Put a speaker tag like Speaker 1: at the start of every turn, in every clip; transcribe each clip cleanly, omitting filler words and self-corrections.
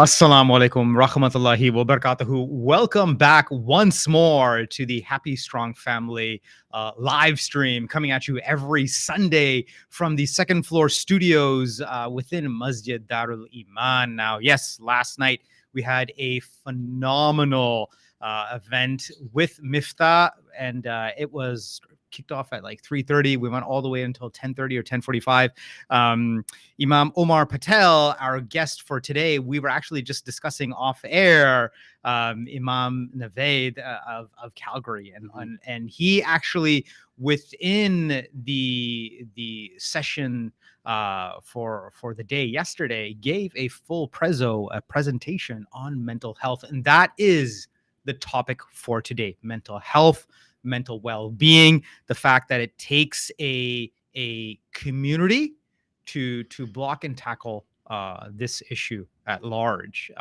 Speaker 1: Assalamu alaikum rahmatullahi wa barakatuhu. Welcome back once more to the Happy Strong Family live stream coming at you every Sunday from the second floor studios within Masjid Darul Iman. Now, yes, last night we had a phenomenal event with Miftah, and it was kicked off at like 3:30. We went all the way until 10:30 or 10:45. Imam Omar Patel, our guest for today, we were actually just discussing off air Imam Naved of Calgary, and he actually within the session for the day yesterday gave a full presentation on mental health, and that is the topic for today: mental health, mental well-being, the fact that it takes a community to block and tackle this issue at large.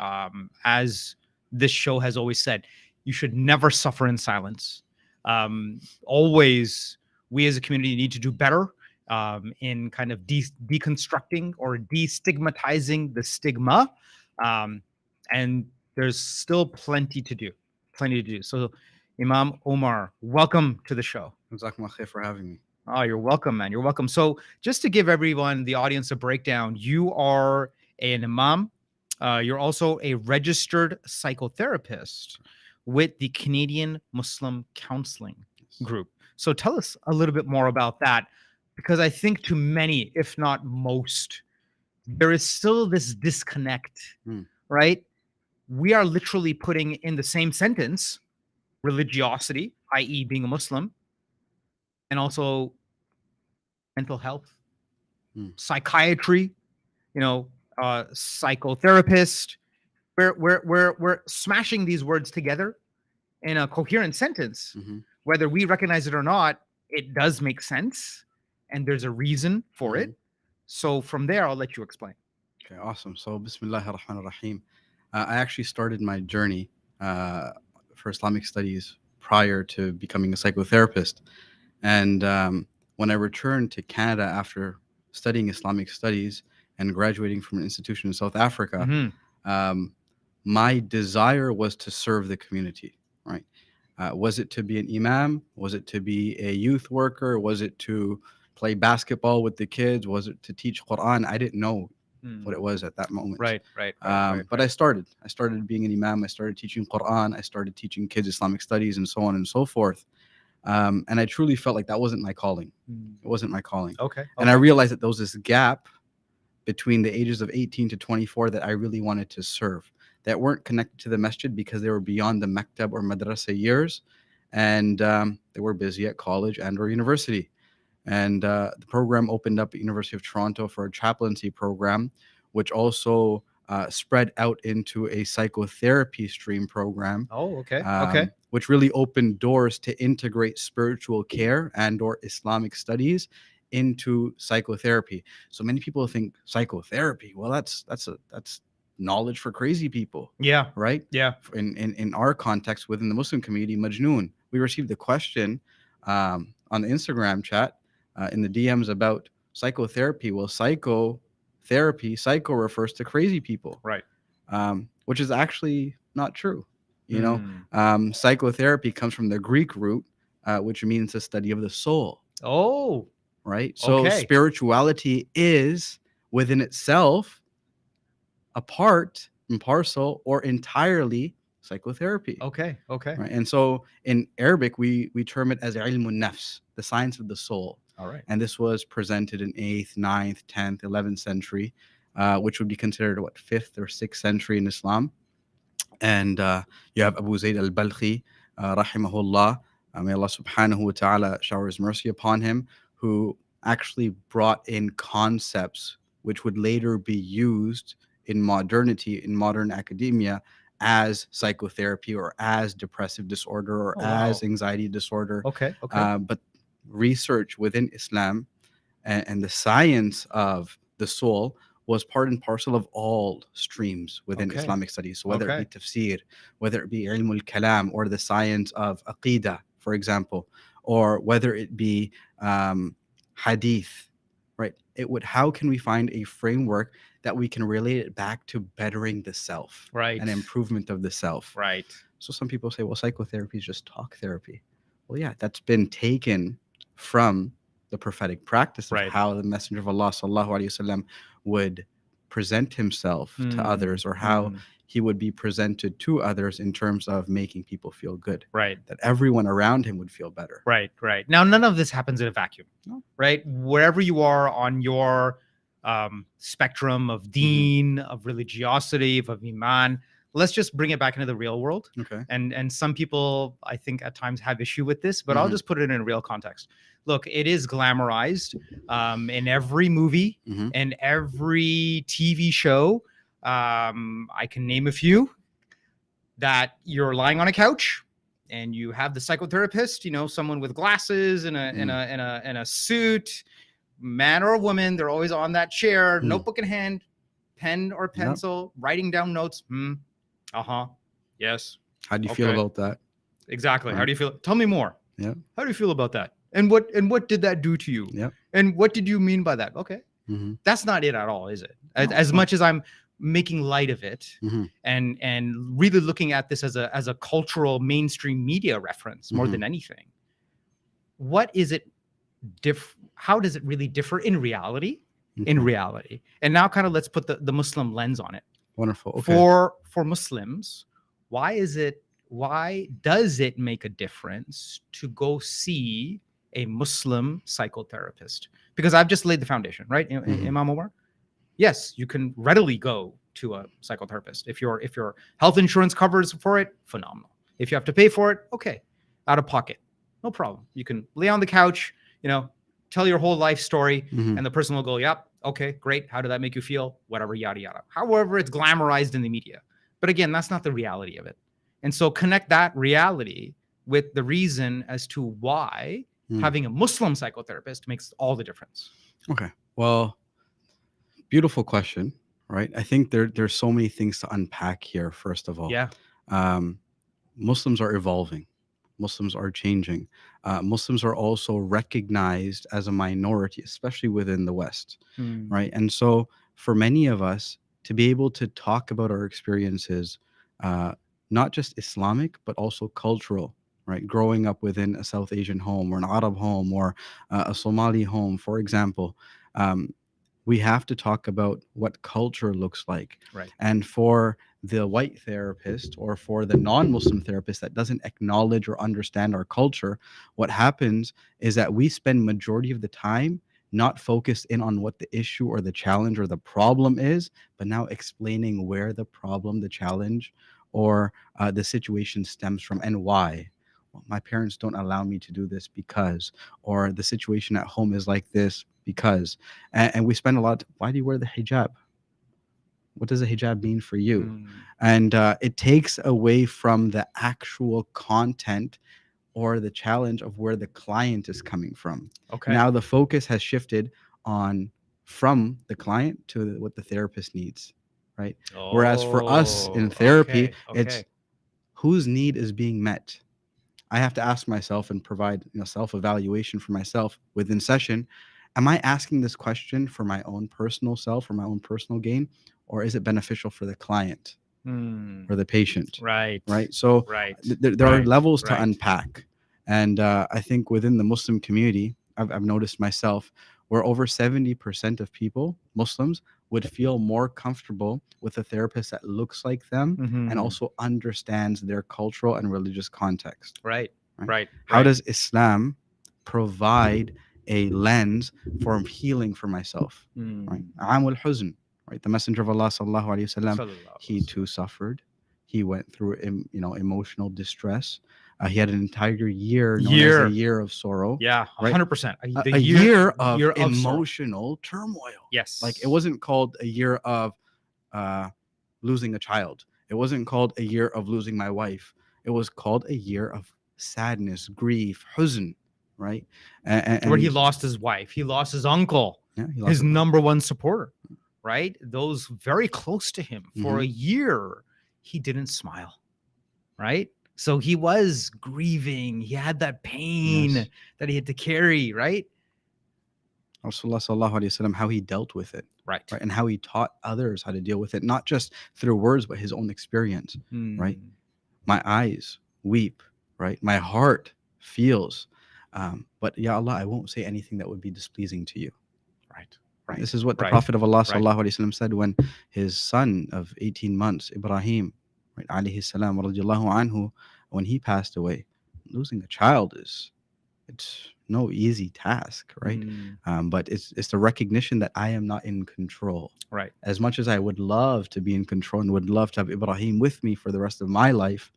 Speaker 1: As this show has always said, you should never suffer in silence. Always, we as a community need to do better in kind of deconstructing or destigmatizing the stigma. And there's still plenty to do. So, Imam Omar, welcome to the show.
Speaker 2: Jazakumullah khair for having me.
Speaker 1: Oh, you're welcome, man. You're welcome. So, just to give everyone, the audience, a breakdown, you are an imam. You're also a registered psychotherapist with the Canadian Muslim Counselling group. So, tell us a little bit more about that, because I think to many, if not most, there is still this disconnect, right? We are literally putting in the same sentence religiosity, i.e., being a Muslim, and also mental health, psychiatry, psychotherapist. We're smashing these words together in a coherent sentence. Whether we recognize it or not, it does make sense, and there's a reason for it. So from there, I'll let you explain.
Speaker 2: Okay, awesome. So, Bismillahir Rahmanir Rahim. I actually started my journey for Islamic studies prior to becoming a psychotherapist. And when I returned to Canada after studying Islamic studies and graduating from an institution in South Africa, my desire was to serve the community, right? Was it to be an imam? Was it to be a youth worker? Was it to play basketball with the kids? Was it to teach Quran? I didn't know what it was at that moment.
Speaker 1: Right.
Speaker 2: But I started being an imam. I started teaching Quran. I started teaching kids Islamic studies and so on and so forth. And I truly felt like that wasn't my calling. It wasn't my calling.
Speaker 1: Okay.
Speaker 2: And I realized that there was this gap between the ages of 18 to 24 that I really wanted to serve, that weren't connected to the masjid because they were beyond the maktab or madrasa years, and they were busy at college and or university. And the program opened up at University of Toronto for a chaplaincy program, which also spread out into a psychotherapy stream program.
Speaker 1: Oh, okay.
Speaker 2: Which really opened doors to integrate spiritual care and or Islamic studies into psychotherapy. So many people think psychotherapy, well, that's knowledge for crazy people.
Speaker 1: Yeah.
Speaker 2: Right?
Speaker 1: Yeah.
Speaker 2: In our context within the Muslim community, majnoon. We received a question on the Instagram chat in the DMs about psychotherapy. Well, psycho refers to crazy people.
Speaker 1: Right.
Speaker 2: Which is actually not true. Psychotherapy comes from the Greek root, which means the study of the soul.
Speaker 1: Oh.
Speaker 2: Right. So spirituality is within itself a part and parcel or entirely psychotherapy.
Speaker 1: Okay.
Speaker 2: Right. And so in Arabic, we term it as ilmun nafs, the science of the soul.
Speaker 1: All right.
Speaker 2: And this was presented in 8th, 9th, 10th, 11th century, which would be considered 5th or 6th century in Islam. And you have Abu Zayd al-Balkhi, rahimahullah, may Allah subhanahu wa ta'ala shower his mercy upon him, who actually brought in concepts which would later be used in modernity, in modern academia, as psychotherapy or as depressive disorder or as anxiety disorder.
Speaker 1: Okay.
Speaker 2: But research within Islam and the science of the soul was part and parcel of all streams within Islamic studies. So whether it be tafsir, whether it be ilm al-kalam or the science of aqidah, for example, or whether it be hadith, right? How can we find a framework that we can relate it back to bettering the self
Speaker 1: Right.
Speaker 2: and improvement of the self.
Speaker 1: Right.
Speaker 2: So some people say, well, psychotherapy is just talk therapy. Well, yeah, that's been taken from the prophetic practice of
Speaker 1: Right.
Speaker 2: how the Messenger of Allah sallallahu alaihi wasallam would present himself to others, or how he would be presented to others in terms of making people feel good.
Speaker 1: Right.
Speaker 2: That everyone around him would feel better.
Speaker 1: Right. Right. Now, none of this happens in a vacuum.
Speaker 2: No.
Speaker 1: Right. Wherever you are on your spectrum of deen, of religiosity, of iman, let's just bring it back into the real world.
Speaker 2: Okay.
Speaker 1: And some people, I think, at times have issue with this, but I'll just put it in a real context. Look, it is glamorized in every movie and every TV show. I can name a few, that you're lying on a couch and you have the psychotherapist, you know, someone with glasses and a suit, man or a woman. They're always on that chair, notebook in hand, pen or pencil, writing down notes. Yes.
Speaker 2: How do you feel about that?
Speaker 1: Exactly. How do you feel? Tell me more.
Speaker 2: Yeah.
Speaker 1: How do you feel about that? And what did that do to you?
Speaker 2: Yeah.
Speaker 1: And what did you mean by that? Okay. That's not it at all, is it? As much as I'm making light of it and really looking at this as a cultural mainstream media reference more than anything. What is it how does it really differ in reality? In reality. And now kind of let's put the Muslim lens on it.
Speaker 2: Wonderful. Okay.
Speaker 1: For Muslims, why does it make a difference to go see a Muslim psychotherapist? Because I've just laid the foundation, right? Imam Omar? Yes, you can readily go to a psychotherapist. If your health insurance covers for it, phenomenal. If you have to pay for it, okay, out of pocket, no problem. You can lay on the couch, you know, tell your whole life story, and the person will go, yep, okay, great. How did that make you feel? Whatever, yada, yada. However, it's glamorized in the media. But again, that's not the reality of it. And so connect that reality with the reason as to why having a Muslim psychotherapist makes all the difference.
Speaker 2: Okay. Well, beautiful question, right? I think there's so many things to unpack here, first of all.
Speaker 1: Yeah.
Speaker 2: Muslims are evolving. Muslims are changing. Muslims are also recognized as a minority, especially within the West, right? And so for many of us to be able to talk about our experiences, not just Islamic, but also cultural, right? Growing up within a South Asian home or an Arab home or a Somali home, for example, we have to talk about what culture looks like.
Speaker 1: Right.
Speaker 2: And for the white therapist or for the non-Muslim therapist that doesn't acknowledge or understand our culture, what happens is that we spend majority of the time not focused in on what the issue or the challenge or the problem is, but now explaining where the problem, the challenge, or the situation stems from and why. Well, my parents don't allow me to do this because, or the situation at home is like this because. And we spend a lot. Why do you wear the hijab? What does a hijab mean for you? And it takes away from the actual content or the challenge of where the client is coming from.
Speaker 1: Okay.
Speaker 2: Now the focus has shifted on from the client to what the therapist needs, right? Whereas for us in therapy, it's whose need is being met. I have to ask myself and provide, self-evaluation for myself within session. Am I asking this question for my own personal self or my own personal gain, or is it beneficial for the client or the patient?
Speaker 1: Right.
Speaker 2: Right. So there are levels to unpack. And I think within the Muslim community, I've noticed myself where over 70% of people, Muslims, would feel more comfortable with a therapist that looks like them and also understands their cultural and religious context.
Speaker 1: Right.
Speaker 2: How does Islam provide a lens for healing for myself? Right. Amul huzn, right? The Messenger of Allah sallallahu alaihi wasallam, he too suffered. He went through, emotional distress. He had an entire year known as a year of sorrow.
Speaker 1: Yeah, 100%.
Speaker 2: A year of emotional turmoil.
Speaker 1: Yes.
Speaker 2: Like it wasn't called a year of losing a child. It wasn't called a year of losing my wife. It was called a year of sadness, grief, huzn, right? And
Speaker 1: where he lost his wife. He lost his uncle, his number one supporter, right? Those very close to him. For a year, he didn't smile, right? So he was grieving. He had that pain that he had to carry, right?
Speaker 2: Rasulullah sallallahu alaihi wasallam, how he dealt with it.
Speaker 1: Right.
Speaker 2: right? And how he taught others how to deal with it, not just through words, but his own experience, right? My eyes weep, right? My heart feels. But Ya Allah, I won't say anything that would be displeasing to you.
Speaker 1: Right.
Speaker 2: Right?
Speaker 1: Right.
Speaker 2: This is what the
Speaker 1: Right.
Speaker 2: Prophet of Allah
Speaker 1: Right.
Speaker 2: sallallahu alaihi wasallam said when his son of 18 months, Ibrahim, right, alayhi salam, radiallahu anhu, when he passed away. Losing a child it's no easy task, right? But it's the recognition that I am not in control.
Speaker 1: Right.
Speaker 2: As much as I would love to be in control and would love to have Ibrahim with me for the rest of my life,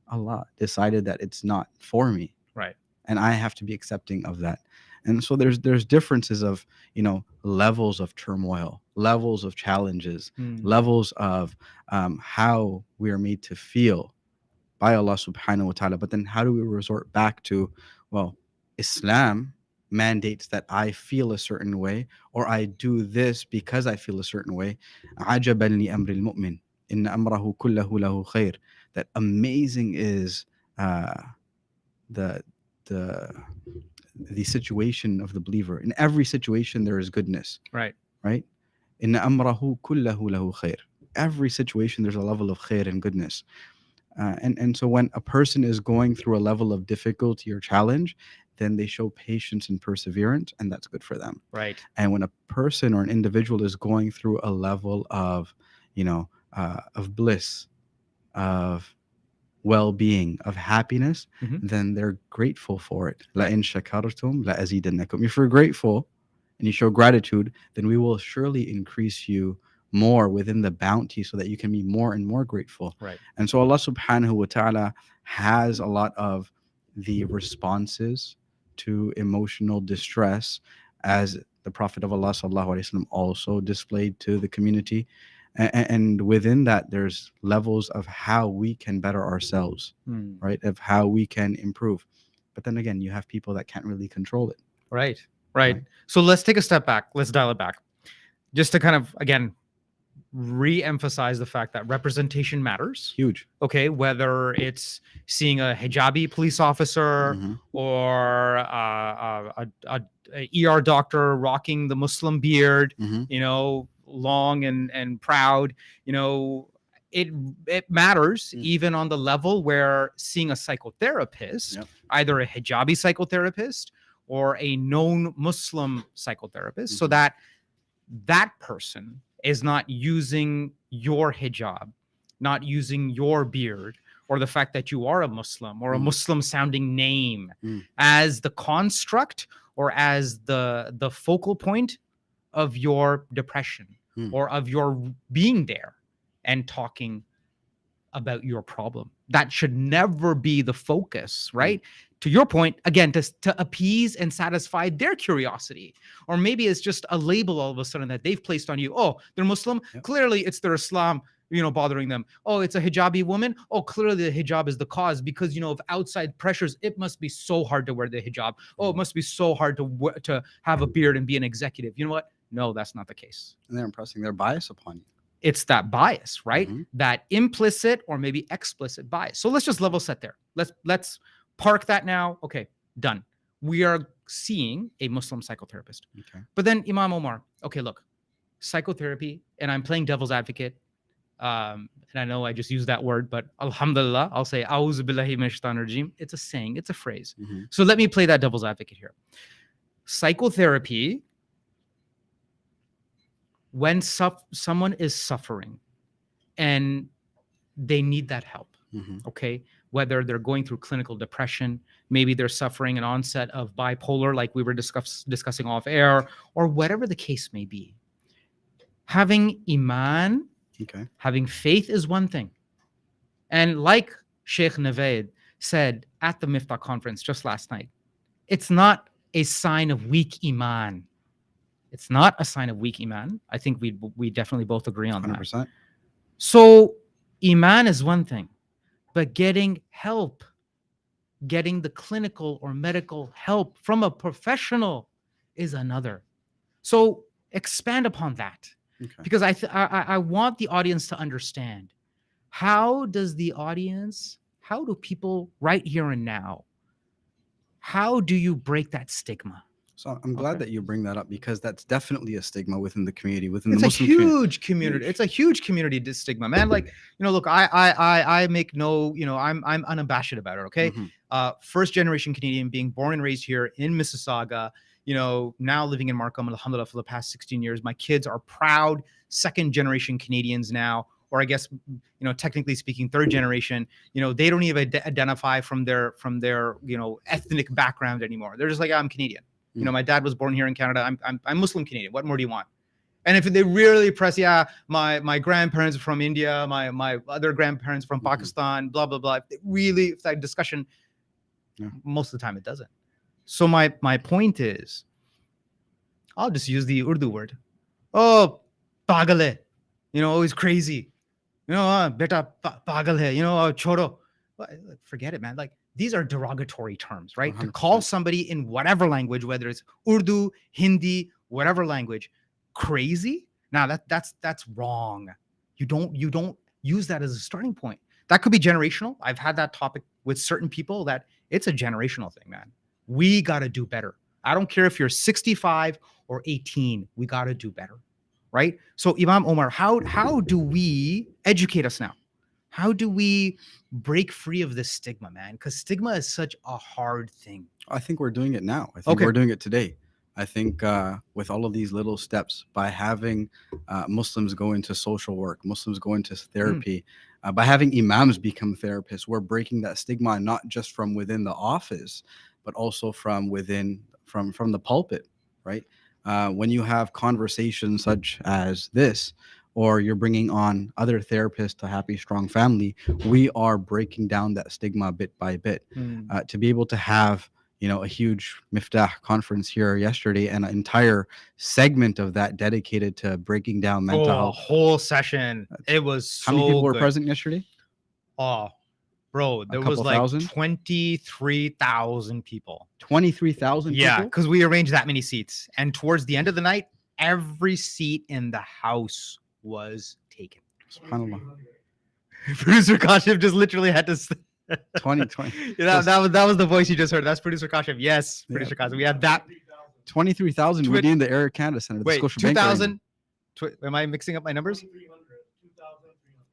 Speaker 2: Allah decided that it's not for me.
Speaker 1: Right.
Speaker 2: And I have to be accepting of that. And so there's differences of, levels of turmoil, levels of challenges, levels of how we are made to feel by Allah subhanahu wa ta'ala. But then how do we resort back to, well, Islam mandates that I feel a certain way, or I do this because I feel a certain way. عَجَبًا لِأَمْرِ الْمُؤْمِنِ إِنَّ أَمْرَهُ كُلَّهُ لَهُ خَيْرٌ. That amazing is the situation of the believer. In every situation there is goodness.
Speaker 1: Right.
Speaker 2: Right? إِنَّ أَمْرَهُ كُلَّهُ لَهُ خَيْرٌ. Every situation there's a level of khair and goodness. And so when a person is going through a level of difficulty or challenge, then they show patience and perseverance, and that's good for them.
Speaker 1: Right.
Speaker 2: And when a person or an individual is going through a level of, of bliss, of well-being, of happiness, then they're grateful for it.
Speaker 1: Right.
Speaker 2: لَإِن شَكَرْتُمْ لَأَزِيدَنَّكُمْ. If you're grateful and you show gratitude, then we will surely increase you more within the bounty so that you can be more and more grateful.
Speaker 1: Right.
Speaker 2: And so Allah subhanahu wa ta'ala has a lot of the responses to emotional distress, as the Prophet of Allah sallallahu alaihi wasallam also displayed to the community. And within that, there's levels of how we can better ourselves, right? Of how we can improve. But then again, you have people that can't really control it.
Speaker 1: Right. Right. So let's take a step back. Let's dial it back. Just to kind of, again, re-emphasize the fact that representation matters.
Speaker 2: Huge.
Speaker 1: Okay, whether it's seeing a hijabi police officer or a ER doctor rocking the Muslim beard, long and proud, it matters even on the level where seeing a psychotherapist, either a hijabi psychotherapist or a known Muslim psychotherapist, so that person is not using your hijab, not using your beard, or the fact that you are a Muslim or a Muslim sounding name as the construct or as the focal point of your depression or of your being there and talking about your problem. That should never be the focus, right? To your point, again, to appease and satisfy their curiosity. Or maybe it's just a label all of a sudden that they've placed on you. Oh, they're Muslim. Clearly it's their Islam, bothering them. Oh, it's a hijabi woman. Oh, clearly the hijab is the cause because, of outside pressures. It must be so hard to wear the hijab. Oh, it must be so hard to have a beard and be an executive. You know what? No, that's not the case.
Speaker 2: And they're impressing their bias upon you.
Speaker 1: It's that bias, right? That implicit or maybe explicit bias. So let's just level set there. Let's park that now. Okay, done. We are seeing a Muslim psychotherapist.
Speaker 2: Okay.
Speaker 1: But then Imam Omar, okay, look, psychotherapy, and I'm playing devil's advocate. And I know I just used that word, but alhamdulillah, I'll say, A'udhu billahi minash shaitanir rajim. It's a saying, it's a phrase. So let me play that devil's advocate here. Psychotherapy, when someone is suffering and they need that help, okay, whether they're going through clinical depression, maybe they're suffering an onset of bipolar, like we were discussing off air, or whatever the case may be, having iman, having faith is one thing. And like Sheikh Navaid said at the Miftah conference just last night, it's not a sign of weak iman. It's not a sign of weak iman. I think we definitely both agree on
Speaker 2: 100%.
Speaker 1: that. So iman is one thing, but getting help, getting the clinical or medical help from a professional is another. So expand upon that, because I want the audience to understand, how do people right here and now, how do you break that stigma?
Speaker 2: So I'm
Speaker 1: Okay.
Speaker 2: glad that you bring that up because that's definitely a stigma within the community, within
Speaker 1: It's
Speaker 2: the
Speaker 1: a
Speaker 2: Muslim community.
Speaker 1: huge community.
Speaker 2: Huge.
Speaker 1: It's a huge community stigma, man. Like, look, I make no, I'm unabashed about it. Okay.
Speaker 2: Mhm.
Speaker 1: First generation Canadian, being born and raised here in Mississauga, now living in Markham, alhamdulillah, for the past 16 years. My kids are proud second generation Canadians now, or I guess, technically speaking, third generation. They don't even identify from their, ethnic background anymore. They're just like, I'm Canadian. My dad was born here in Canada. I'm Muslim Canadian. What more do you want? And if they really press, my grandparents are from India, my other grandparents from Pakistan, blah blah blah. If that discussion, most of the time it doesn't. So my point is, I'll just use the Urdu word. Oh, pagal hai. Always crazy. Beta pagal hai. Chodo. Forget it, man. Like, these are derogatory terms, right?
Speaker 2: 100%.
Speaker 1: To call somebody in whatever language, whether it's Urdu, Hindi, whatever language, crazy. Now that's wrong. You don't use that as a starting point. That could be generational. I've had that topic with certain people, that it's a generational thing, man. We got to do better. I don't care if you're 65 or 18. We got to do better, right? So Imam Omar, how do we educate us now? How do we break free of this stigma, man? Because stigma is such a hard thing.
Speaker 2: I think we're doing it now. I think we're doing it today. I think with all of these little steps, by having Muslims go into social work, Muslims go into therapy, by having imams become therapists, we're breaking that stigma, not just from within the office, but also from within, from the pulpit, right? When you have conversations such as this, or you're bringing on other therapists to Happy Strong Family, we are breaking down that stigma bit by bit. To be able to have a huge Miftah conference here yesterday, and an entire segment of that dedicated to breaking down mental health.
Speaker 1: A whole session. It was so
Speaker 2: How many people were
Speaker 1: good.
Speaker 2: present yesterday?
Speaker 1: Oh, bro, there was
Speaker 2: couple
Speaker 1: like
Speaker 2: thousand?
Speaker 1: 23,000 people.
Speaker 2: 23,000 people?
Speaker 1: Yeah, because we arranged that many seats. And towards the end of the night, every seat in the house was taken.
Speaker 2: SubhanAllah.
Speaker 1: Producer Kashif just literally had to
Speaker 2: 2020.
Speaker 1: Yeah, that was the voice you just heard. That's Producer Kashif. Yes, Producer Kashif. We had that.
Speaker 2: 23,000 would be in the Area Canada Center.
Speaker 1: Wait, 2,000. Am I mixing up my numbers?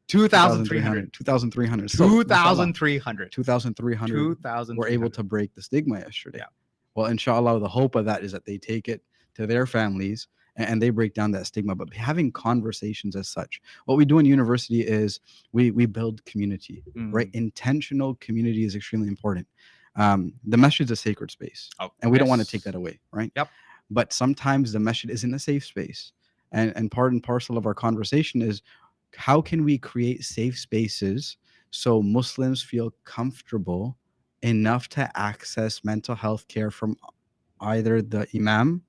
Speaker 1: 2,300.
Speaker 2: 2,300.
Speaker 1: 2,300.
Speaker 2: 2,300 were able to break the stigma yesterday.
Speaker 1: Yeah.
Speaker 2: Well, inshallah, the hope of that is that they take it to their families and they break down that stigma. But having conversations as such, what we do in university is we build community, right? Intentional community is extremely important. The masjid is a sacred space, and we don't want to take that away, right?
Speaker 1: Yep.
Speaker 2: But sometimes the masjid isn't a safe space. And part and parcel of our conversation is, how can we create safe spaces so Muslims feel comfortable enough to access mental health care from either the imam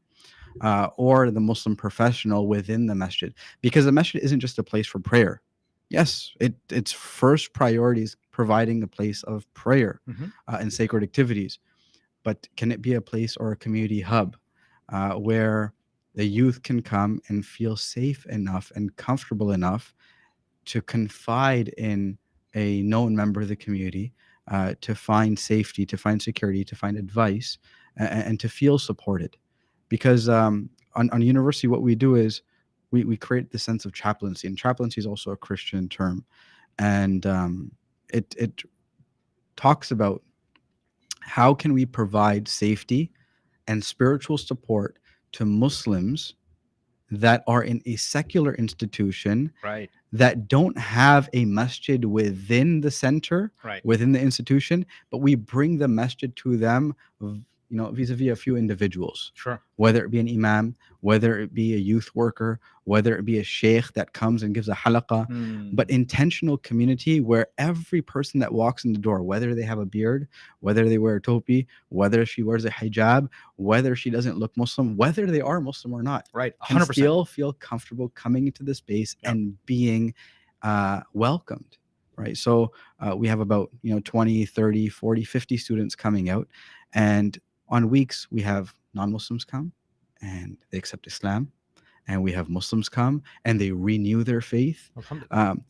Speaker 2: or the Muslim professional within the masjid? Because the masjid isn't just a place for prayer. Yes, its first priority is providing a place of prayer and sacred activities. But can it be a place or a community hub where the youth can come and feel safe enough and comfortable enough to confide in a known member of the community, to find safety, to find security, to find advice, and to feel supported? Because on university, what we do is we create the sense of chaplaincy, and chaplaincy is also a Christian term, and it talks about how can we provide safety and spiritual support to Muslims that are in a secular institution,
Speaker 1: right,
Speaker 2: that don't have a masjid within the center,
Speaker 1: right,
Speaker 2: within the institution, but we bring the masjid to them, vis-a-vis a few individuals.
Speaker 1: Sure.
Speaker 2: Whether it be an imam, whether it be a youth worker, whether it be a sheikh that comes and gives a halaqah, but intentional community where every person that walks in the door, whether they have a beard, whether they wear a topi, whether she wears a hijab, whether she doesn't look Muslim, whether they are Muslim or not,
Speaker 1: right, 100%.
Speaker 2: can still feel comfortable coming into the space and being welcomed, right? So we have about 20, 30, 40, 50 students coming out, and on weeks we have non-Muslims come and they accept Islam, and we have Muslims come and they renew their faith,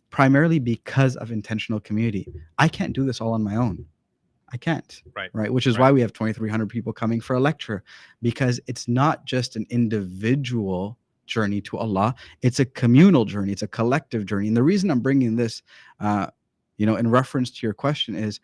Speaker 2: primarily because of intentional community. I can't do this all on my own. I can't.
Speaker 1: Right.
Speaker 2: Right. Which is why we have 2,300 people coming for a lecture, because it's not just an individual journey to Allah. It's a communal journey. It's a collective journey. And the reason I'm bringing this, in reference to your question is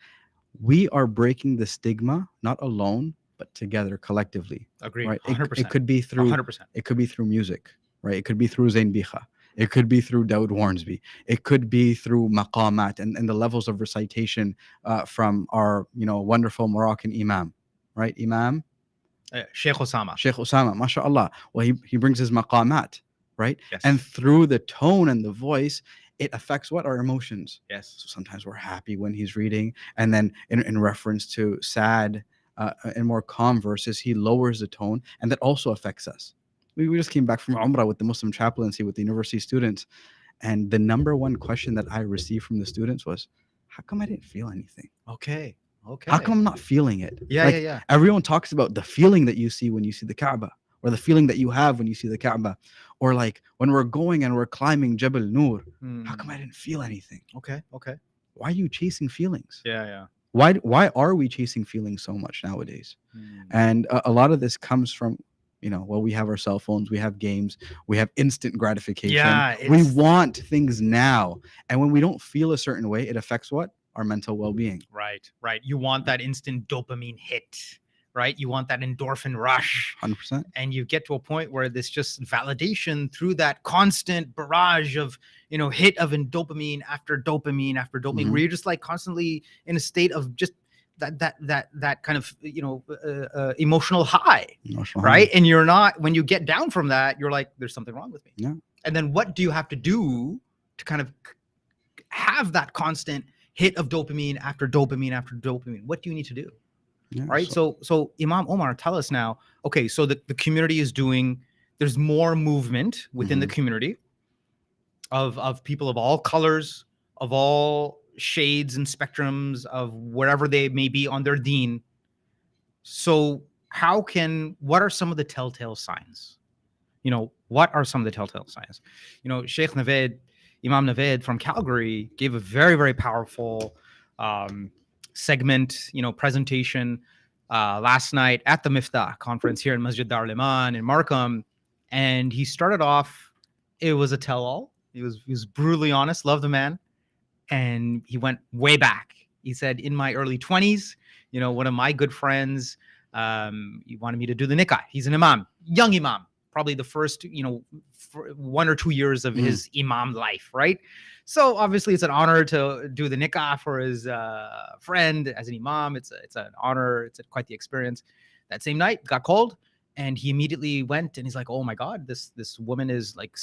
Speaker 2: we are breaking the stigma, not alone, but together collectively.
Speaker 1: Agreed.
Speaker 2: Right.
Speaker 1: 100%.
Speaker 2: It could be through
Speaker 1: 100%.
Speaker 2: It could be through music, right? It could be through Zain Bikha. It could be through Dawood Hornsby. It could be through maqamat and the levels of recitation from our, wonderful Moroccan Imam, right? Imam
Speaker 1: Sheikh Osama.
Speaker 2: Sheikh Osama, mashallah. Well, he brings his maqamat, right?
Speaker 1: Yes.
Speaker 2: And through the tone and the voice, it affects what? Our emotions.
Speaker 1: Yes.
Speaker 2: So sometimes we're happy when he's reading. And then in reference to sad and more calm verses, he lowers the tone. And that also affects us. We just came back from Umrah with the Muslim Chaplaincy with the university students. And the number one question that I received from the students was, how come I didn't feel anything?
Speaker 1: Okay.
Speaker 2: How come I'm not feeling it?
Speaker 1: Yeah.
Speaker 2: Everyone talks about the feeling that you see when you see the Kaaba, or the feeling that you have when you see the Kaaba, or like when we're going and we're climbing Jabal Nur. How come I didn't feel anything?
Speaker 1: Okay.
Speaker 2: Why are you chasing feelings?
Speaker 1: Yeah.
Speaker 2: Why are we chasing feelings so much nowadays? And a lot of this comes from, we have our cell phones, we have games, we have instant gratification.
Speaker 1: Yeah,
Speaker 2: we want things now. And when we don't feel a certain way, it affects what? Our mental well-being.
Speaker 1: Right. You want that instant dopamine hit, right? You want that endorphin rush.
Speaker 2: 100%.
Speaker 1: And you get to a point where this just validation through that constant barrage of, hit of dopamine after dopamine after dopamine, where you're just like constantly in a state of just that kind of, emotional high, right? And you're not, when you get down from that, you're like, there's something wrong with me.
Speaker 2: Yeah.
Speaker 1: And then what do you have to do to kind of have that constant hit of dopamine after dopamine after dopamine? What do you need to do?
Speaker 2: Yeah,
Speaker 1: right. So Imam Omar, tell us now, okay, so the community is there's more movement within the community of people of all colors, of all shades and spectrums of wherever they may be on their deen. So what are some of the telltale signs? What are some of the telltale signs? Sheikh Naved, Imam Naved from Calgary gave a very, very powerful segment, presentation last night at the Miftah conference here in Masjid Dar al-Iman in Markham. And he started off, it was a tell-all. He was brutally honest, loved the man. And he went way back. He said, in my early 20s, one of my good friends, he wanted me to do the nikah. He's an imam, young imam, probably the first, 1 or 2 years of his imam life, right? So obviously it's an honor to do the nikah for his friend as an imam. It's an honor. It's quite the experience. That same night, got called, and he immediately went and he's like, oh my God, this woman is like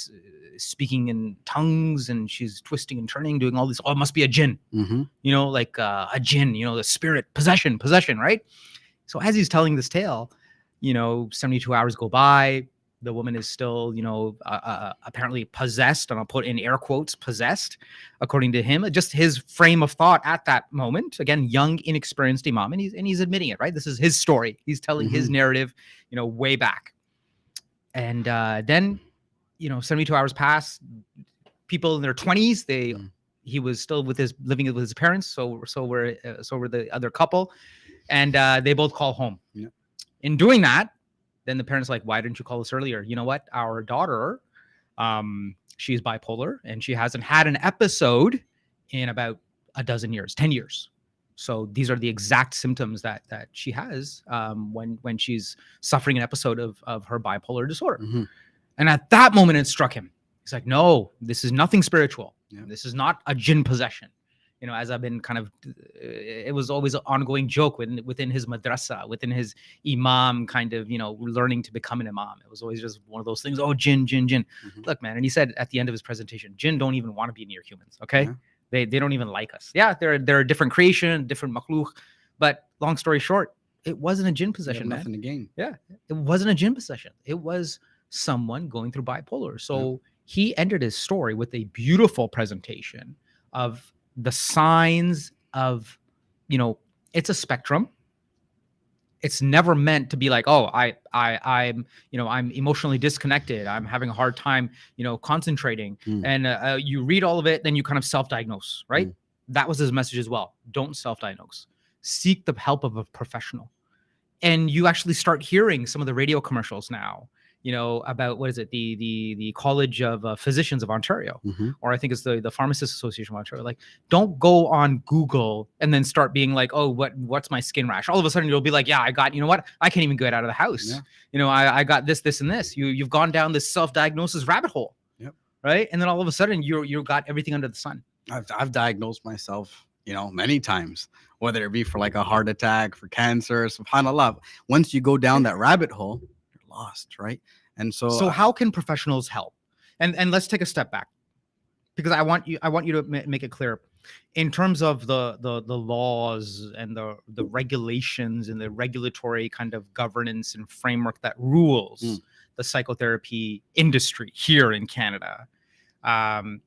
Speaker 1: speaking in tongues and she's twisting and turning, doing all this. Oh, it must be a jinn, like a jinn, the spirit, possession, right? So as he's telling this tale, 72 hours go by. The woman is still, apparently possessed, and I'll put in air quotes, possessed, according to him. Just his frame of thought at that moment. Again, young, inexperienced imam, and he's admitting it, right? This is his story. He's telling his narrative, way back. And then, 72 hours pass. People in their 20s, he was still living with his parents. So were the other couple, and they both call home.
Speaker 2: Yeah.
Speaker 1: In doing that, then the parents are like, why didn't you call us earlier? You know what? Our daughter, she's bipolar, and she hasn't had an episode in about a dozen years, 10 years. So these are the exact symptoms that she has when she's suffering an episode of her bipolar disorder. And at that moment, it struck him. He's like, no, this is nothing spiritual. Yeah. This is not a jinn possession. As I've been kind of, it was always an ongoing joke within his madrasa, within his imam kind of, learning to become an imam. It was always just one of those things. Oh, jinn. Look, man. And he said at the end of his presentation, jinn don't even want to be near humans. Okay. Yeah. They don't even like us. Yeah. They're a different creation, different makhluk. But long story short, it wasn't a jinn possession, man.
Speaker 2: Nothing to gain.
Speaker 1: Yeah. It wasn't a jinn possession. It was someone going through bipolar. So he ended his story with a beautiful presentation of the signs of, it's a spectrum. It's never meant to be like, oh, I'm emotionally disconnected. I'm having a hard time, concentrating. And you read all of it, then you kind of self-diagnose, right? That was his message as well. Don't self-diagnose. seek the help of a professional. And you actually start hearing some of the radio commercials now, about what is it, the College of Physicians of Ontario, or I think it's the Pharmacists Association of Ontario. Like, don't go on Google and then start being like, oh, what's my skin rash? All of a sudden you'll be like, yeah, I got, I can't even get out of the house.
Speaker 2: Yeah.
Speaker 1: I got this, and this. You've gone down this self-diagnosis rabbit hole.
Speaker 2: Yep.
Speaker 1: Right. And then all of a sudden you've got everything under the sun.
Speaker 2: I've diagnosed myself, many times, whether it be for like a heart attack, for cancer, subhanAllah. Once you go down that rabbit hole, you're lost, right? And so
Speaker 1: how can professionals help? And let's take a step back, because I want you to make it clear in terms of the laws and the regulations and the regulatory kind of governance and framework that rules the psychotherapy industry here in Canada.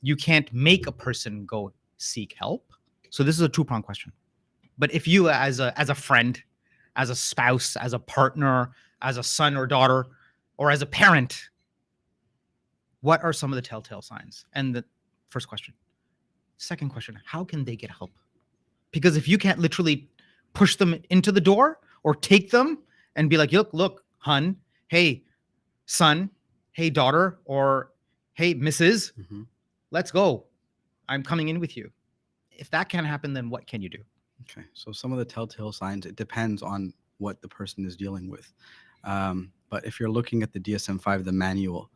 Speaker 1: You can't make a person go seek help. So this is a two-pronged question. But if you, as a friend, as a spouse, as a partner, as a son or daughter, or as a parent, what are some of the telltale signs? And the first question. Second question, how can they get help? Because if you can't literally push them into the door or take them and be like, look, hun, hey, son, hey, daughter, or hey, Mrs., let's go. I'm coming in with you. If that can't happen, then what can you do?
Speaker 2: Okay, so some of the telltale signs, it depends on what the person is dealing with. But if you're looking at the DSM-5, the manual,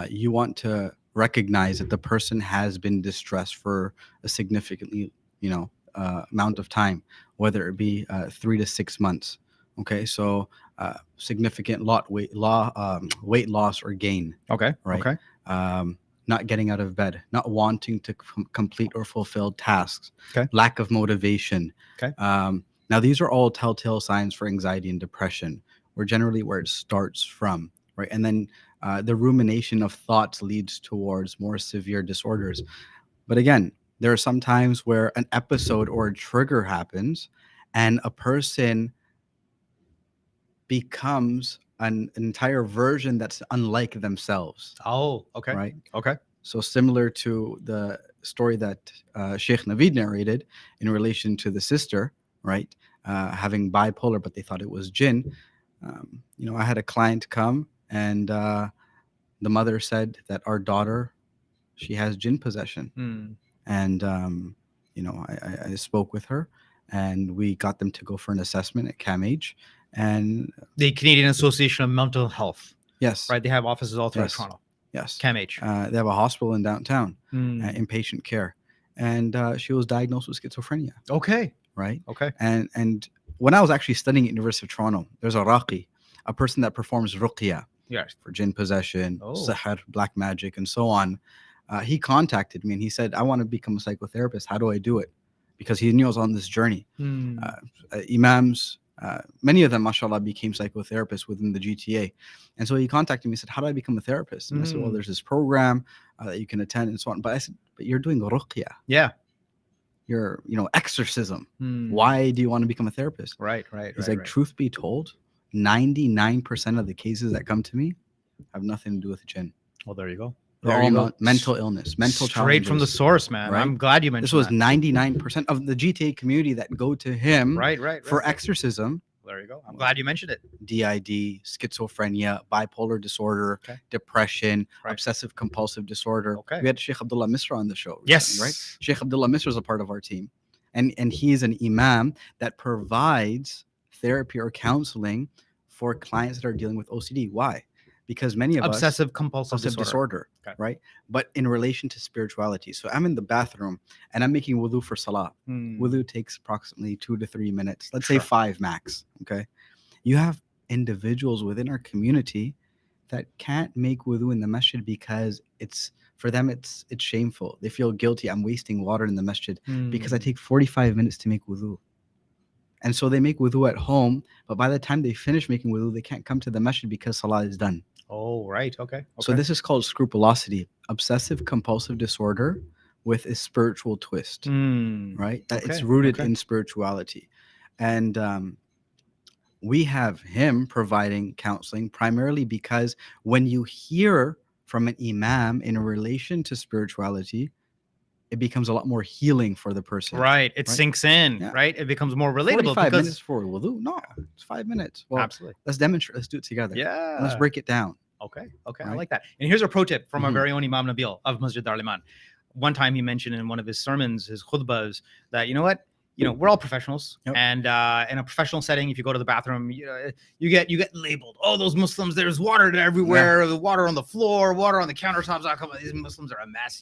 Speaker 2: you want to recognize that the person has been distressed for a significantly, amount of time, whether it be 3 to 6 months. Okay, so significant weight loss or gain.
Speaker 1: Okay,
Speaker 2: right.
Speaker 1: Okay.
Speaker 2: Not getting out of bed, not wanting to complete or fulfill tasks,
Speaker 1: okay.
Speaker 2: Lack of motivation.
Speaker 1: Okay.
Speaker 2: Now, these are all telltale signs for anxiety and depression, or generally where it starts from, right? And then the rumination of thoughts leads towards more severe disorders. But again, there are some times where an episode or a trigger happens and a person becomes an entire version that's unlike themselves.
Speaker 1: Oh, okay.
Speaker 2: Right.
Speaker 1: Okay.
Speaker 2: So similar to the story that Sheikh Naveed narrated in relation to the sister, right, having bipolar, but they thought it was jinn. I had a client come and the mother said that our daughter, she has jinn possession. And, I spoke with her and we got them to go for an assessment at CAMH. And
Speaker 1: the Canadian Association of Mental Health.
Speaker 2: Yes.
Speaker 1: Right. They have offices all throughout
Speaker 2: Yes.
Speaker 1: Toronto.
Speaker 2: Yes.
Speaker 1: CAMH.
Speaker 2: They have a hospital in downtown, inpatient care. And she was diagnosed with schizophrenia.
Speaker 1: Okay.
Speaker 2: Right.
Speaker 1: Okay.
Speaker 2: And when I was actually studying at University of Toronto, there's a raqi, a person that performs ruqya for jinn possession, sihr, black magic, and so on. He contacted me and he said, I want to become a psychotherapist. How do I do it? Because he knew I was on this journey. Imams, many of them, mashallah, became psychotherapists within the GTA. And so he contacted me and said, how do I become a therapist? And I said, well, there's this program that you can attend and so on. But I said, but you're doing ruqya.
Speaker 1: Yeah.
Speaker 2: You're, exorcism. Why do you want to become a therapist?
Speaker 1: Right.
Speaker 2: He's like, truth be told, 99% of the cases that come to me have nothing to do with jinn.
Speaker 1: Well, there you go.
Speaker 2: They're all mental illness, mental
Speaker 1: straight from the source, man. Right? I'm glad you mentioned
Speaker 2: this was 99% of the GTA community that go to him for exorcism.
Speaker 1: There you go. I'm glad you mentioned it.
Speaker 2: DID, schizophrenia, bipolar disorder, depression, obsessive compulsive disorder. We had Sheikh Abdullah Misra on the show.
Speaker 1: Yes.
Speaker 2: Right? Sheikh Abdullah Misra is a part of our team. And he's an imam that provides therapy or counseling for clients that are dealing with OCD. Why? Because many of
Speaker 1: obsessive compulsive
Speaker 2: disorder, right? But in relation to spirituality. So I'm in the bathroom and I'm making wudu for salah. Wudu takes approximately 2 to 3 minutes. Let's say 5 max. Okay. You have individuals within our community that can't make wudu in the masjid because for them it's shameful. They feel guilty. I'm wasting water in the masjid because I take 45 minutes to make wudu. And so they make wudu at home, but by the time they finish making wudu, they can't come to the masjid because salah is done.
Speaker 1: Oh, right. Okay.
Speaker 2: So this is called scrupulosity, obsessive compulsive disorder with a spiritual twist, right? It's rooted in spirituality. And we have him providing counseling primarily because when you hear from an imam in relation to spirituality, it becomes a lot more healing for the person.
Speaker 1: Right. It
Speaker 2: Right?
Speaker 1: sinks in,
Speaker 2: Yeah.
Speaker 1: right? It becomes more relatable
Speaker 2: 45
Speaker 1: because
Speaker 2: minutes for wudu? No, it's 5 minutes. Well,
Speaker 1: absolutely.
Speaker 2: let's demonstrate. Let's do it together.
Speaker 1: Yeah.
Speaker 2: Let's break it down.
Speaker 1: Okay. Okay. I
Speaker 2: Right?
Speaker 1: like that. And here's a pro tip from our
Speaker 2: Mhm.
Speaker 1: very own Imam Nabil of Masjid Darliman. One time he mentioned in one of his sermons, his khutbahs, that you know what, we're all professionals,
Speaker 2: Yep.
Speaker 1: and in a professional setting, if you go to the bathroom, you get labeled. Oh, those Muslims, there's water everywhere, the water on the floor, water on the countertops. Oh, come on, these Muslims are a mess.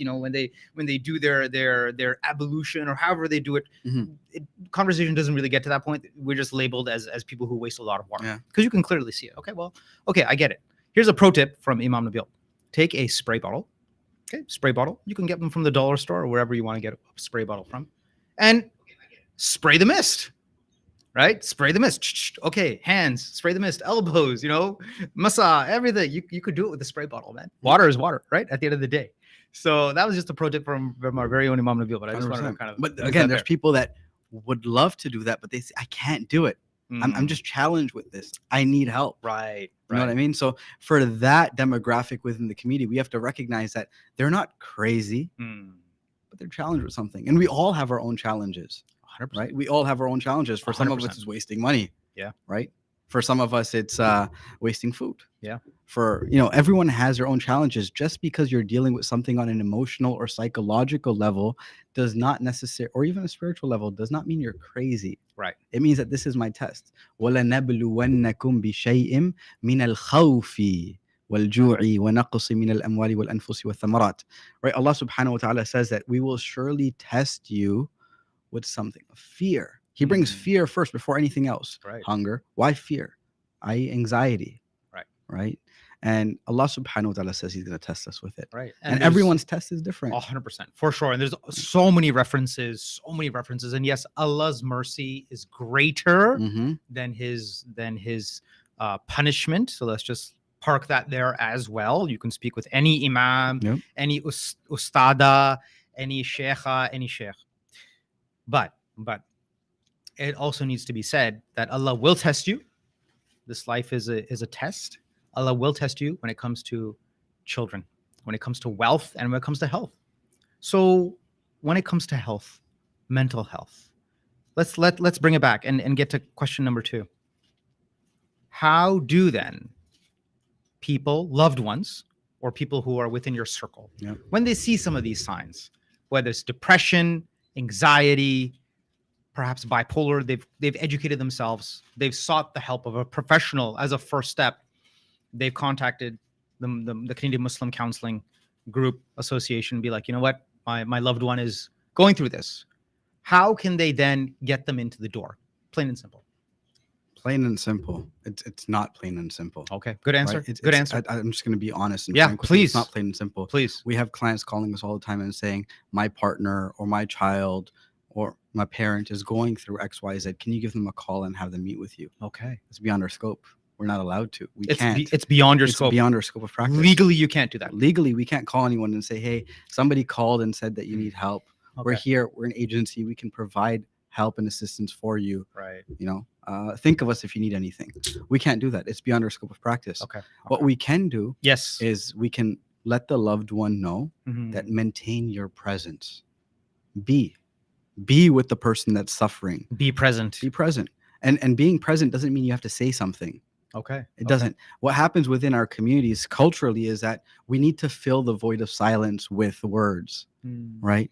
Speaker 1: When they do their ablution or however they do it,
Speaker 2: Mhm.
Speaker 1: conversation doesn't really get to that point. We're just labeled as people who waste a lot of water
Speaker 2: Yeah.
Speaker 1: because you can clearly see it. Okay, I get it. Here's a pro tip from Imam Nabil. Take a spray bottle. Okay, spray bottle. You can get them from the dollar store or wherever you want to get a spray bottle from. And spray the mist, right? Spray the mist. Okay, hands, spray the mist, elbows, massa, everything. You could do it with a spray bottle, man. Water is water, right? At the end of the day. So that was just a pro tip from our very own Imam Nabil, but I just wanted to
Speaker 2: 100%.
Speaker 1: kind of.
Speaker 2: But again, there's people that would love to do that, but they say, I can't do it. I'm just challenged with this. I need help.
Speaker 1: Right.
Speaker 2: You know what I mean? So for that demographic within the community, we have to recognize that they're not crazy, but they're challenged with something. And we all have our own challenges,
Speaker 1: 100%.
Speaker 2: right? We all have our own challenges. For some of us,
Speaker 1: 100%.
Speaker 2: it's wasting money.
Speaker 1: Yeah.
Speaker 2: Right? For some of us, it's wasting food.
Speaker 1: Yeah.
Speaker 2: For, everyone has their own challenges. Just because you're dealing with something on an emotional or psychological level does not necessarily, or even a spiritual level, does not mean you're crazy.
Speaker 1: Right.
Speaker 2: It means that this is my test. وَلَنَبْلُوَنَّكُمْ بِشَيْءٍ مِنَ الْخَوْفِ وَالْجُوعِ وَنَقْصٍ مِنَ الْأَمْوَالِ وَالْأَنفُسِ وَالثَّمَرَاتِ. Right? Allah subhanahu wa ta'ala says that we will surely test you with something of fear. He brings fear first before anything else.
Speaker 1: Right.
Speaker 2: Hunger. Why fear? Anxiety.
Speaker 1: Right.
Speaker 2: Right. And Allah subhanahu wa ta'ala says he's going to test us with it.
Speaker 1: Right.
Speaker 2: And everyone's test is different.
Speaker 1: 100%. For sure. And there's so many references. And yes, Allah's mercy is greater than his punishment. So let's just park that there as well. You can speak with any imam, any ustada, any sheikha, any sheikh. But it also needs to be said that Allah will test you. This life is a test. Allah will test you when it comes to children, when it comes to wealth, and when it comes to health. So when it comes to health, mental health, let's bring it back and get to question number 2. How do then people, loved ones, or people who are within your circle, when they see some of these signs, whether it's depression, anxiety, perhaps bipolar, they've educated themselves, they've sought the help of a professional as a first step, they've contacted the Canadian Muslim Counselling Group Association, be like, you know what, my loved one is going through this. How can they then get them into the door? Plain and simple.
Speaker 2: Plain and simple. It's not plain and simple.
Speaker 1: Okay, good answer.
Speaker 2: Right?
Speaker 1: Good answer.
Speaker 2: I'm just going to be honest and
Speaker 1: yeah,
Speaker 2: frank with
Speaker 1: please.
Speaker 2: you. It's not plain and simple.
Speaker 1: Please.
Speaker 2: We have clients calling us all the time and saying, my partner or my child or my parent is going through XYZ. Can you give them a call and have them meet with you?
Speaker 1: Okay.
Speaker 2: It's beyond our scope. We're not allowed to. We
Speaker 1: It's
Speaker 2: can't.
Speaker 1: it's beyond your scope.
Speaker 2: It's beyond our scope of practice.
Speaker 1: Legally, you can't do that.
Speaker 2: Legally, we can't call anyone and say, hey, somebody called and said that you need help.
Speaker 1: Okay.
Speaker 2: We're here. We're an agency. We can provide help and assistance for you.
Speaker 1: Right.
Speaker 2: Think of us if you need anything. We can't do that. It's beyond our scope of practice.
Speaker 1: Okay.
Speaker 2: What we can do
Speaker 1: is
Speaker 2: we can let the loved one know that maintain your presence. Be with the person that's suffering.
Speaker 1: Be present.
Speaker 2: Be present. And being present doesn't mean you have to say something.
Speaker 1: Okay.
Speaker 2: It doesn't. What happens within our communities culturally is that we need to fill the void of silence with words, right?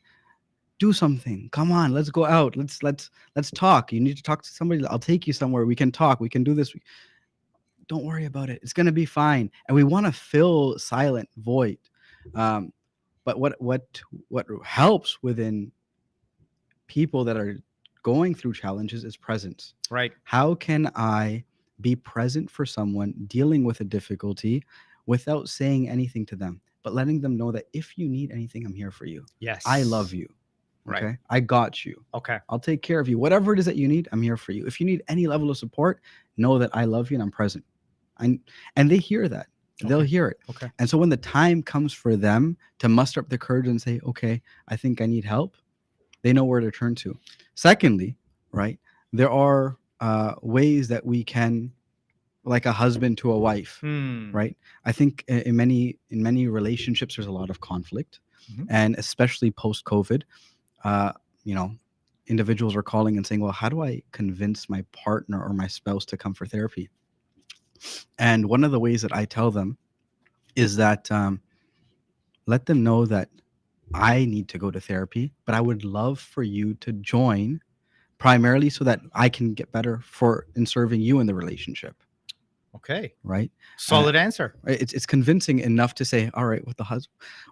Speaker 2: Do something. Come on, let's go out. Let's talk. You need to talk to somebody. I'll take you somewhere. We can talk. We can do this. Don't worry about it. It's going to be fine. And we want to fill silent void. But what helps within people that are going through challenges is presence.
Speaker 1: Right.
Speaker 2: How can I be present for someone dealing with a difficulty without saying anything to them, but letting them know that if you need anything, I'm here for you.
Speaker 1: Yes.
Speaker 2: I love you. Okay.
Speaker 1: Right.
Speaker 2: I got you.
Speaker 1: Okay.
Speaker 2: I'll take care of you. Whatever it is that you need, I'm here for you. If you need any level of support, know that I love you and I'm present. And they hear that. They'll hear it.
Speaker 1: Okay.
Speaker 2: And so when the time comes for them to muster up the courage and say, okay, I think I need help, they know where to turn to. Secondly, right, there are ways that we can, like a husband to a wife, right? I think in many relationships, there's a lot of conflict. And especially post-COVID, you know, individuals are calling and saying, well, how do I convince my partner or my spouse to come for therapy? And one of the ways that I tell them is that let them know that I need to go to therapy, but I would love for you to join, primarily so that I can get better in serving you in the relationship.
Speaker 1: Okay.
Speaker 2: Right.
Speaker 1: Solid answer.
Speaker 2: It's convincing enough to say, all right,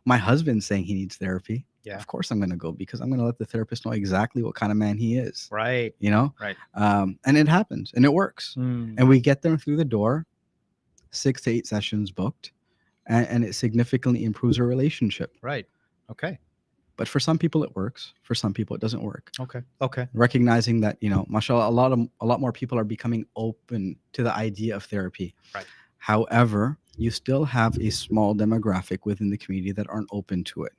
Speaker 2: my husband's saying he needs therapy.
Speaker 1: Yeah.
Speaker 2: Of course I'm going to go, because I'm going to let the therapist know exactly what kind of man he is.
Speaker 1: Right.
Speaker 2: You know?
Speaker 1: Right.
Speaker 2: And it happens and it works. And we get them through the door, 6 to 8 sessions booked, and it significantly improves our relationship.
Speaker 1: Right. Okay.
Speaker 2: But for some people it works. For some people it doesn't work.
Speaker 1: Okay. Okay.
Speaker 2: Recognizing that, you know, mashallah, a lot more people are becoming open to the idea of therapy.
Speaker 1: Right.
Speaker 2: However, you still have a small demographic within the community that aren't open to it.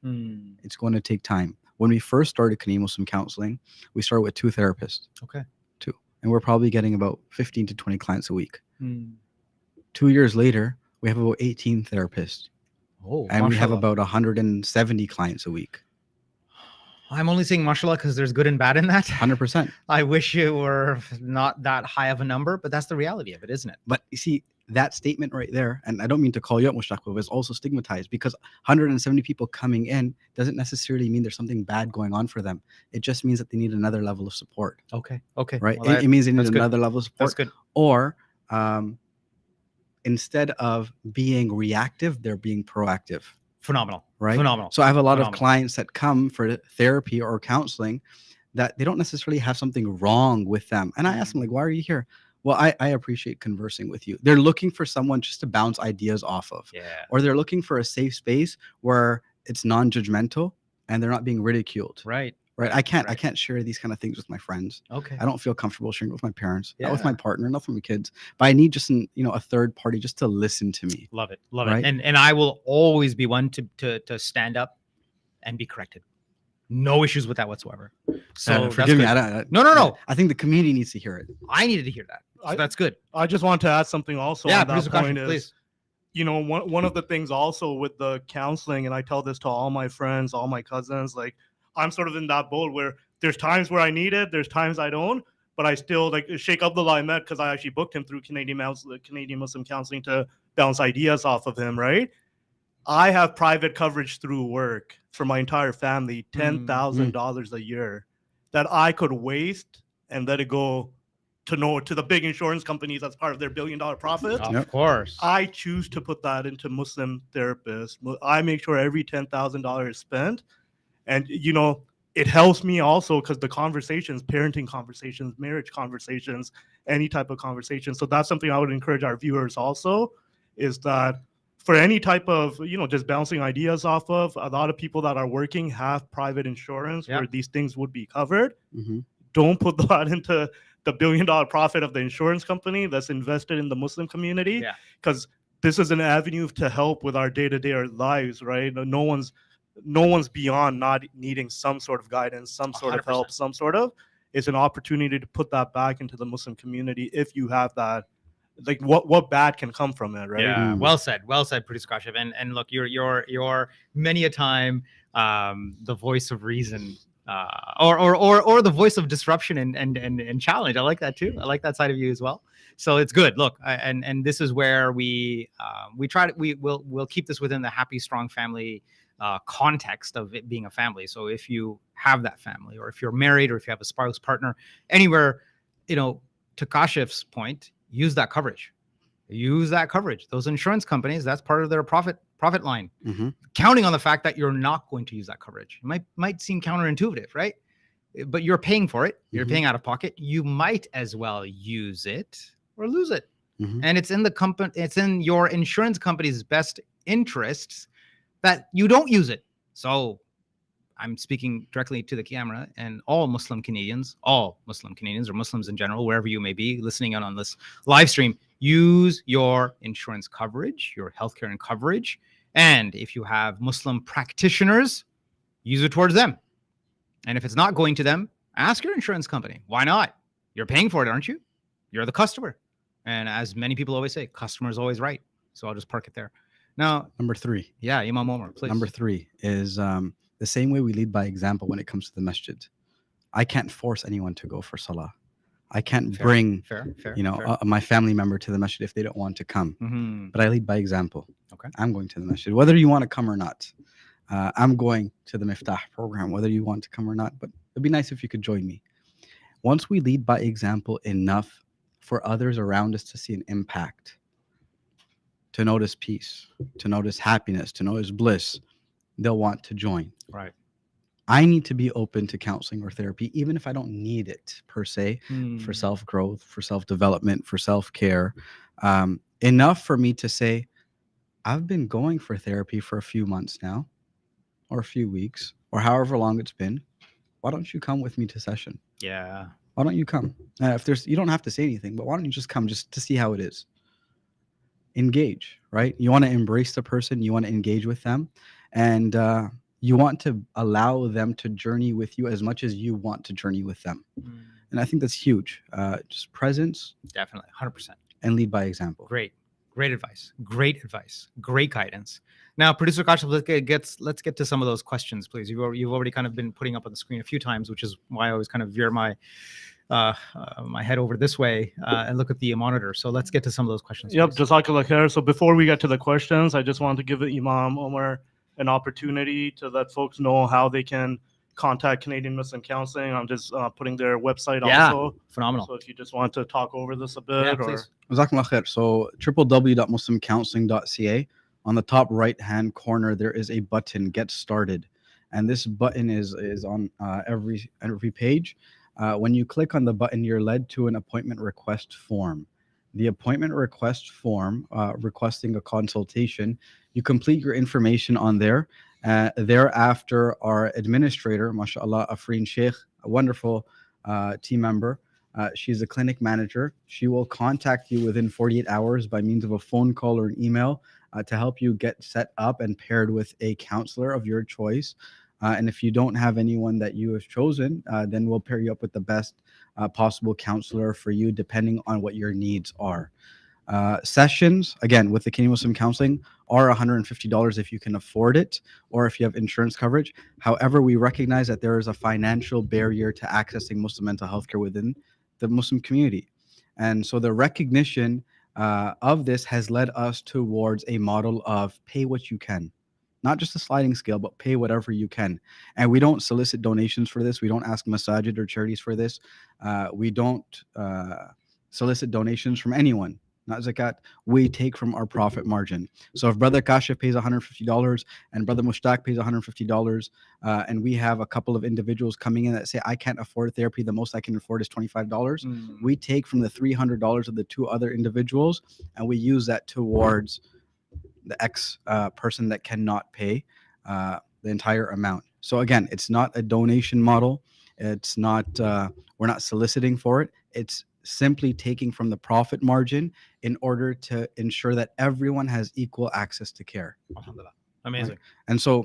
Speaker 2: It's going to take time. When we first started Canadian Muslim Counselling, we started with 2 therapists.
Speaker 1: Okay.
Speaker 2: 2. And we're probably getting about 15 to 20 clients a week. 2 years later, we have about 18 therapists.
Speaker 1: Oh,
Speaker 2: and
Speaker 1: mashallah.
Speaker 2: we have about 170 clients a week.
Speaker 1: I'm only saying mashallah because there's good and bad in that.
Speaker 2: 100%.
Speaker 1: I wish it were not that high of a number, but that's the reality of it, isn't it?
Speaker 2: But you see, that statement right there, and I don't mean to call you out, Mushtaq, but it's also stigmatized, because 170 people coming in doesn't necessarily mean there's something bad going on for them. It just means that they need another level of support.
Speaker 1: Okay. Okay.
Speaker 2: Right?
Speaker 1: Well,
Speaker 2: It means they need
Speaker 1: that's good.
Speaker 2: another level of support.
Speaker 1: That's good.
Speaker 2: Or instead of being reactive, they're being proactive.
Speaker 1: Phenomenal.
Speaker 2: Right?
Speaker 1: Phenomenal.
Speaker 2: So I have a lot of
Speaker 1: Phenomenal.
Speaker 2: clients that come for therapy or counseling that they don't necessarily have something wrong with them. And I ask them, like, why are you here? Well, I appreciate conversing with you. They're looking for someone just to bounce ideas off of.
Speaker 1: Yeah.
Speaker 2: Or they're looking for a safe space where it's non-judgmental and they're not being ridiculed.
Speaker 1: Right.
Speaker 2: Right. I can't
Speaker 1: Right.
Speaker 2: share these kind of things with my friends.
Speaker 1: Okay.
Speaker 2: I don't feel comfortable sharing it with my parents, not with
Speaker 1: Yeah.
Speaker 2: my partner, not with my kids. But I need just a third party just to listen to me.
Speaker 1: Love it. Love
Speaker 2: Right?
Speaker 1: it. And I will always be one to stand up and be corrected. No issues with that whatsoever. So that's
Speaker 2: forgive me.
Speaker 1: good. No.
Speaker 2: I think the community needs to hear it.
Speaker 1: I needed to hear that. So that's good.
Speaker 3: I just want to add something also
Speaker 1: Yeah,
Speaker 3: on that
Speaker 1: producer
Speaker 3: point
Speaker 1: Kashif,
Speaker 3: is,
Speaker 1: please.
Speaker 3: you know, one of the things also with the counseling, and I tell this to all my friends, all my cousins, like, I'm sort of in that boat where there's times where I need it, there's times I don't, but I still, like, Sheikh Abdullah I met because I actually booked him through Canadian Muslim Counselling to bounce ideas off of him, right? I have private coverage through work for my entire family, $10,000 a year that I could waste and let it go to the big insurance companies as part of their $1 billion profit.
Speaker 1: Of course.
Speaker 3: I choose to put that into Muslim therapists. I make sure every $10,000 is spent. And, you know, it helps me also because the conversations, parenting conversations, marriage conversations, any type of conversation. So that's something I would encourage our viewers also, is that for any type of, you know, just bouncing ideas off of, a lot of people that are working have private insurance where these things would be covered. Don't put that into the $1 billion profit of the insurance company that's invested in the Muslim community, because this is an avenue to help with our day-to-day lives, right? No one's beyond not needing some sort of guidance, some sort
Speaker 1: 100%.
Speaker 3: of help, some sort of. It's an opportunity to put that back into the Muslim community if you have that. Like, what bad can come from it, right?
Speaker 1: Yeah, well said, producer Kashif. And look, you're many a time the voice of reason, or the voice of disruption and challenge. I like that too. I like that side of you as well. So it's good. Look, and this is where we'll keep this within the happy, strong family context of it being a family. So if you have that family, or if you're married, or if you have a spouse, partner, anywhere, you know, to Kashif's point, use that coverage. Those insurance companies, that's part of their profit line. Counting on the fact that you're not going to use that coverage. It might seem counterintuitive, right? But you're paying for it. You're paying out of pocket. You might as well use it or lose it. And it's in your insurance company's best interests that you don't use it. So I'm speaking directly to the camera, and all Muslim Canadians or Muslims in general, wherever you may be listening in on this live stream, use your insurance coverage, your healthcare and coverage. And if you have Muslim practitioners, use it towards them. And if it's not going to them, ask your insurance company. Why not? You're paying for it, aren't you? You're the customer. And as many people always say, customer is always right. So I'll just park it there. Now,
Speaker 2: Number 3.
Speaker 1: yeah, Imam Omar, please.
Speaker 2: Number 3 is the same way we lead by example when it comes to the masjid. I can't force anyone to go for salah. I can't bring,
Speaker 1: fair.
Speaker 2: my family member to the masjid if they don't want to come.
Speaker 1: Mhm.
Speaker 2: But I lead by example.
Speaker 1: Okay.
Speaker 2: I'm going to the masjid, whether you want to come or not. I'm going to the Miftah program, whether you want to come or not. But it'd be nice if you could join me. Once we lead by example enough for others around us to see an impact, to notice peace, to notice happiness, to notice bliss, they'll want to join.
Speaker 1: Right.
Speaker 2: I need to be open to counseling or therapy, even if I don't need it per se, for self-growth, for self-development, for self-care. Enough for me to say, I've been going for therapy for a few months now, or a few weeks, or however long it's been. Why don't you come with me to session?
Speaker 1: Yeah.
Speaker 2: Why don't you come? You don't have to say anything, but why don't you just come just to see how it is? Engage, right? You want to embrace the person, you want to engage with them, and you want to allow them to journey with you as much as you want to journey with them. And I think that's huge. Just presence.
Speaker 1: Definitely, 100%.
Speaker 2: And lead by example.
Speaker 1: Great advice. Great guidance. Now, Producer Kashif, let's get to some of those questions, please. You've already kind of been putting up on the screen a few times, which is why I always kind of veer my head over this way and look at the monitor. So let's get to some of those questions.
Speaker 3: Yep,
Speaker 1: please.
Speaker 3: Jazakallah khair. So before we get to the questions, I just want to give Imam Omar an opportunity to let folks know how they can contact Canadian Muslim Counseling. I'm just putting their website also.
Speaker 1: Phenomenal.
Speaker 3: So if you just want to talk over this a bit.
Speaker 1: Please.
Speaker 2: Jazakallah khair. So www.muslimcounseling.ca. On the top right-hand corner, there is a button, Get Started. And this button is on every page. When you click on the button, you're led to an appointment request form. The appointment request form, requesting a consultation, you complete your information on there. Thereafter, our administrator, mashallah, Afreen Sheikh, a wonderful team member, she's a clinic manager. She will contact you within 48 hours by means of a phone call or an email to help you get set up and paired with a counselor of your choice. And if you don't have anyone that you have chosen, then we'll pair you up with the best possible counselor for you, depending on what your needs are. Sessions, again, with the Canadian Muslim Counseling are $150 if you can afford it, or if you have insurance coverage. However, we recognize that there is a financial barrier to accessing Muslim mental health care within the Muslim community. And so the recognition of this has led us towards a model of pay what you can. Not just a sliding scale, but pay whatever you can. And we don't solicit donations for this. We don't ask masajid or charities for this. We don't solicit donations from anyone. Not zakat. We take from our profit margin. So if Brother Kashif pays $150 and Brother Mushtaq pays $150, and we have a couple of individuals coming in that say, I can't afford therapy, the most I can afford is $25, we take from the $300 of the two other individuals, and we use that towards the X person that cannot pay the entire amount. So again, it's not a donation model. It's not, we're not soliciting for it. It's simply taking from the profit margin in order to ensure that everyone has equal access to care.
Speaker 1: Amazing.
Speaker 2: Right? And so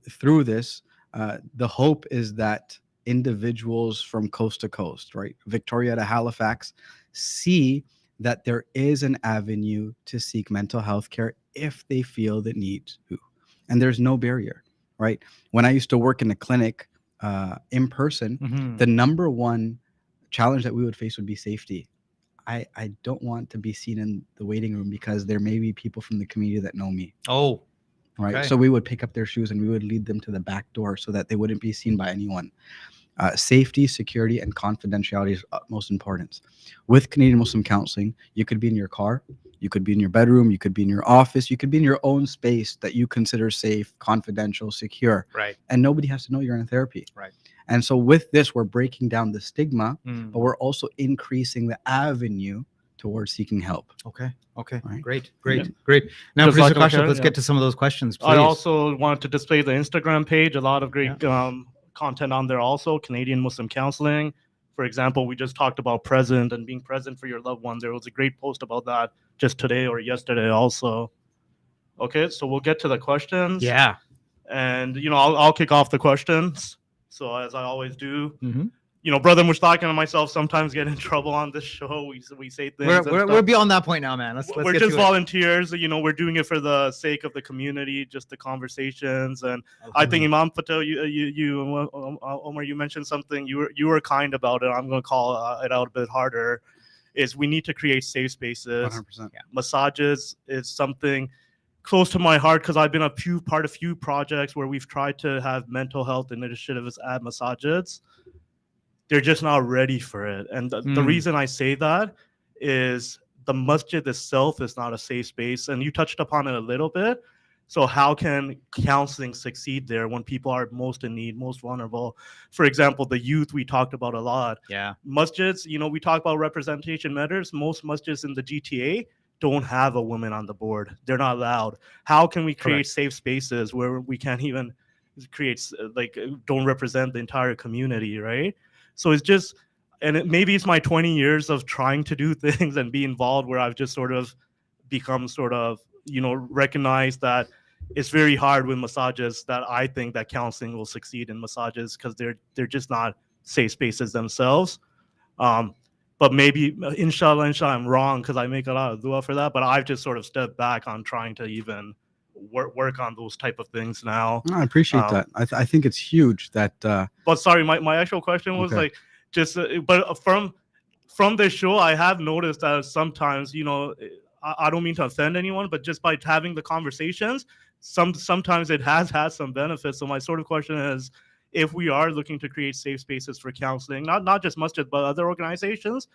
Speaker 2: through this, the hope is that individuals from coast to coast, right, Victoria to Halifax, see that there is an avenue to seek mental health care if they feel the need to. And there's no barrier, right? When I used to work in a clinic in person, the number one challenge that we would face would be safety. I don't want to be seen in the waiting room because there may be people from the community that know me.
Speaker 1: Oh,
Speaker 2: right.
Speaker 1: Okay.
Speaker 2: So we would pick up their shoes and we would lead them to the back door so that they wouldn't be seen by anyone. Safety, security, and confidentiality is utmost importance. With Canadian Muslim Counseling, you could be in your car, you could be in your bedroom, you could be in your office, you could be in your own space that you consider safe, confidential, secure.
Speaker 1: Right.
Speaker 2: And nobody has to know you're in therapy.
Speaker 1: Right.
Speaker 2: And so with this, we're breaking down the stigma, but we're also increasing the avenue towards seeking help.
Speaker 1: Okay.
Speaker 2: Right.
Speaker 1: Great.
Speaker 3: Yeah.
Speaker 1: Now,
Speaker 3: Just
Speaker 1: Producer
Speaker 3: like
Speaker 1: Kashif,
Speaker 3: okay,
Speaker 1: let's
Speaker 3: yeah.
Speaker 1: get to some of those questions, please.
Speaker 3: I also wanted to display the Instagram page. A lot of great content on there also. Canadian Muslim Counseling. For example, we just talked about present and being present for your loved one. There was a great post about that just today or yesterday also. Okay, so we'll get to the questions.
Speaker 1: Yeah.
Speaker 3: And, I'll kick off the questions. So as I always do. Brother Mushtaq and myself sometimes get in trouble on this show. We say things.
Speaker 1: We're beyond that point now, man. Let's
Speaker 3: we're
Speaker 1: get
Speaker 3: just
Speaker 1: to it.
Speaker 3: volunteers. We're doing it for the sake of the community, just the conversations. And I think Imam Patel, Omar, you mentioned something. You were kind about it. I'm going to call it out a bit harder. Is we need to create safe spaces.
Speaker 2: 100%.
Speaker 1: Yeah.
Speaker 3: Massages is something close to my heart because I've been part of a few projects where we've tried to have mental health initiatives at massages. They're just not ready for it. And the reason I say that is the masjid itself is not a safe space. And you touched upon it a little bit. So how can counseling succeed there when people are most in need, most vulnerable? For example, the youth we talked about a lot.
Speaker 1: Yeah.
Speaker 3: Masjids, we talk about representation matters. Most masjids in the GTA don't have a woman on the board. They're not allowed. How can we create safe spaces where we can't even create, don't represent the entire community, right? So it's just, and maybe it's my 20 years of trying to do things and be involved where I've just sort of become recognized that it's very hard with massages, that I think that counseling will succeed in massages because they're just not safe spaces themselves. But maybe, inshallah, I'm wrong because I make a lot of dua for that. But I've just sort of stepped back on trying to even work on those type of things now.
Speaker 2: No, I appreciate that. I think it's huge that.
Speaker 3: But sorry, my actual question was but from this show, I have noticed that sometimes, I don't mean to offend anyone, but just by having the conversations, sometimes it has had some benefits. So my sort of question is, if we are looking to create safe spaces for counseling, not just masjid, but other organizations,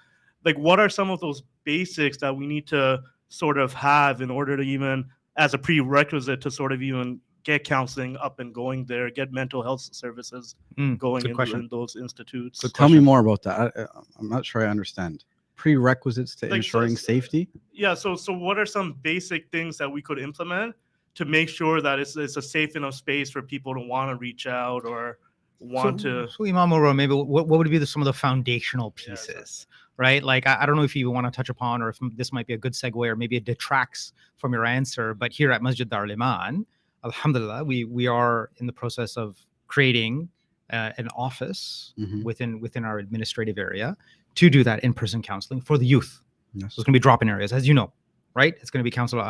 Speaker 3: what are some of those basics that we need to sort of have in order to even, as a prerequisite to sort of even get counseling up and going there, get mental health services going in those institutes?
Speaker 2: So tell me more about that. I'm not sure I understand. Prerequisites to ensuring safety?
Speaker 3: Yeah, so what are some basic things that we could implement to make sure that it's a safe enough space for people to want to reach out or want to...
Speaker 1: So Imam Omar, maybe what would be some of the foundational pieces, right? I don't know if you want to touch upon or if this might be a good segue or maybe it detracts from your answer, but here at Masjid Dar al-Iman, alhamdulillah, we are in the process of creating an office within our administrative area to do that in-person counseling for the youth.
Speaker 2: Yes.
Speaker 1: So it's going to be drop-in areas, as you know, right? It's going to be Council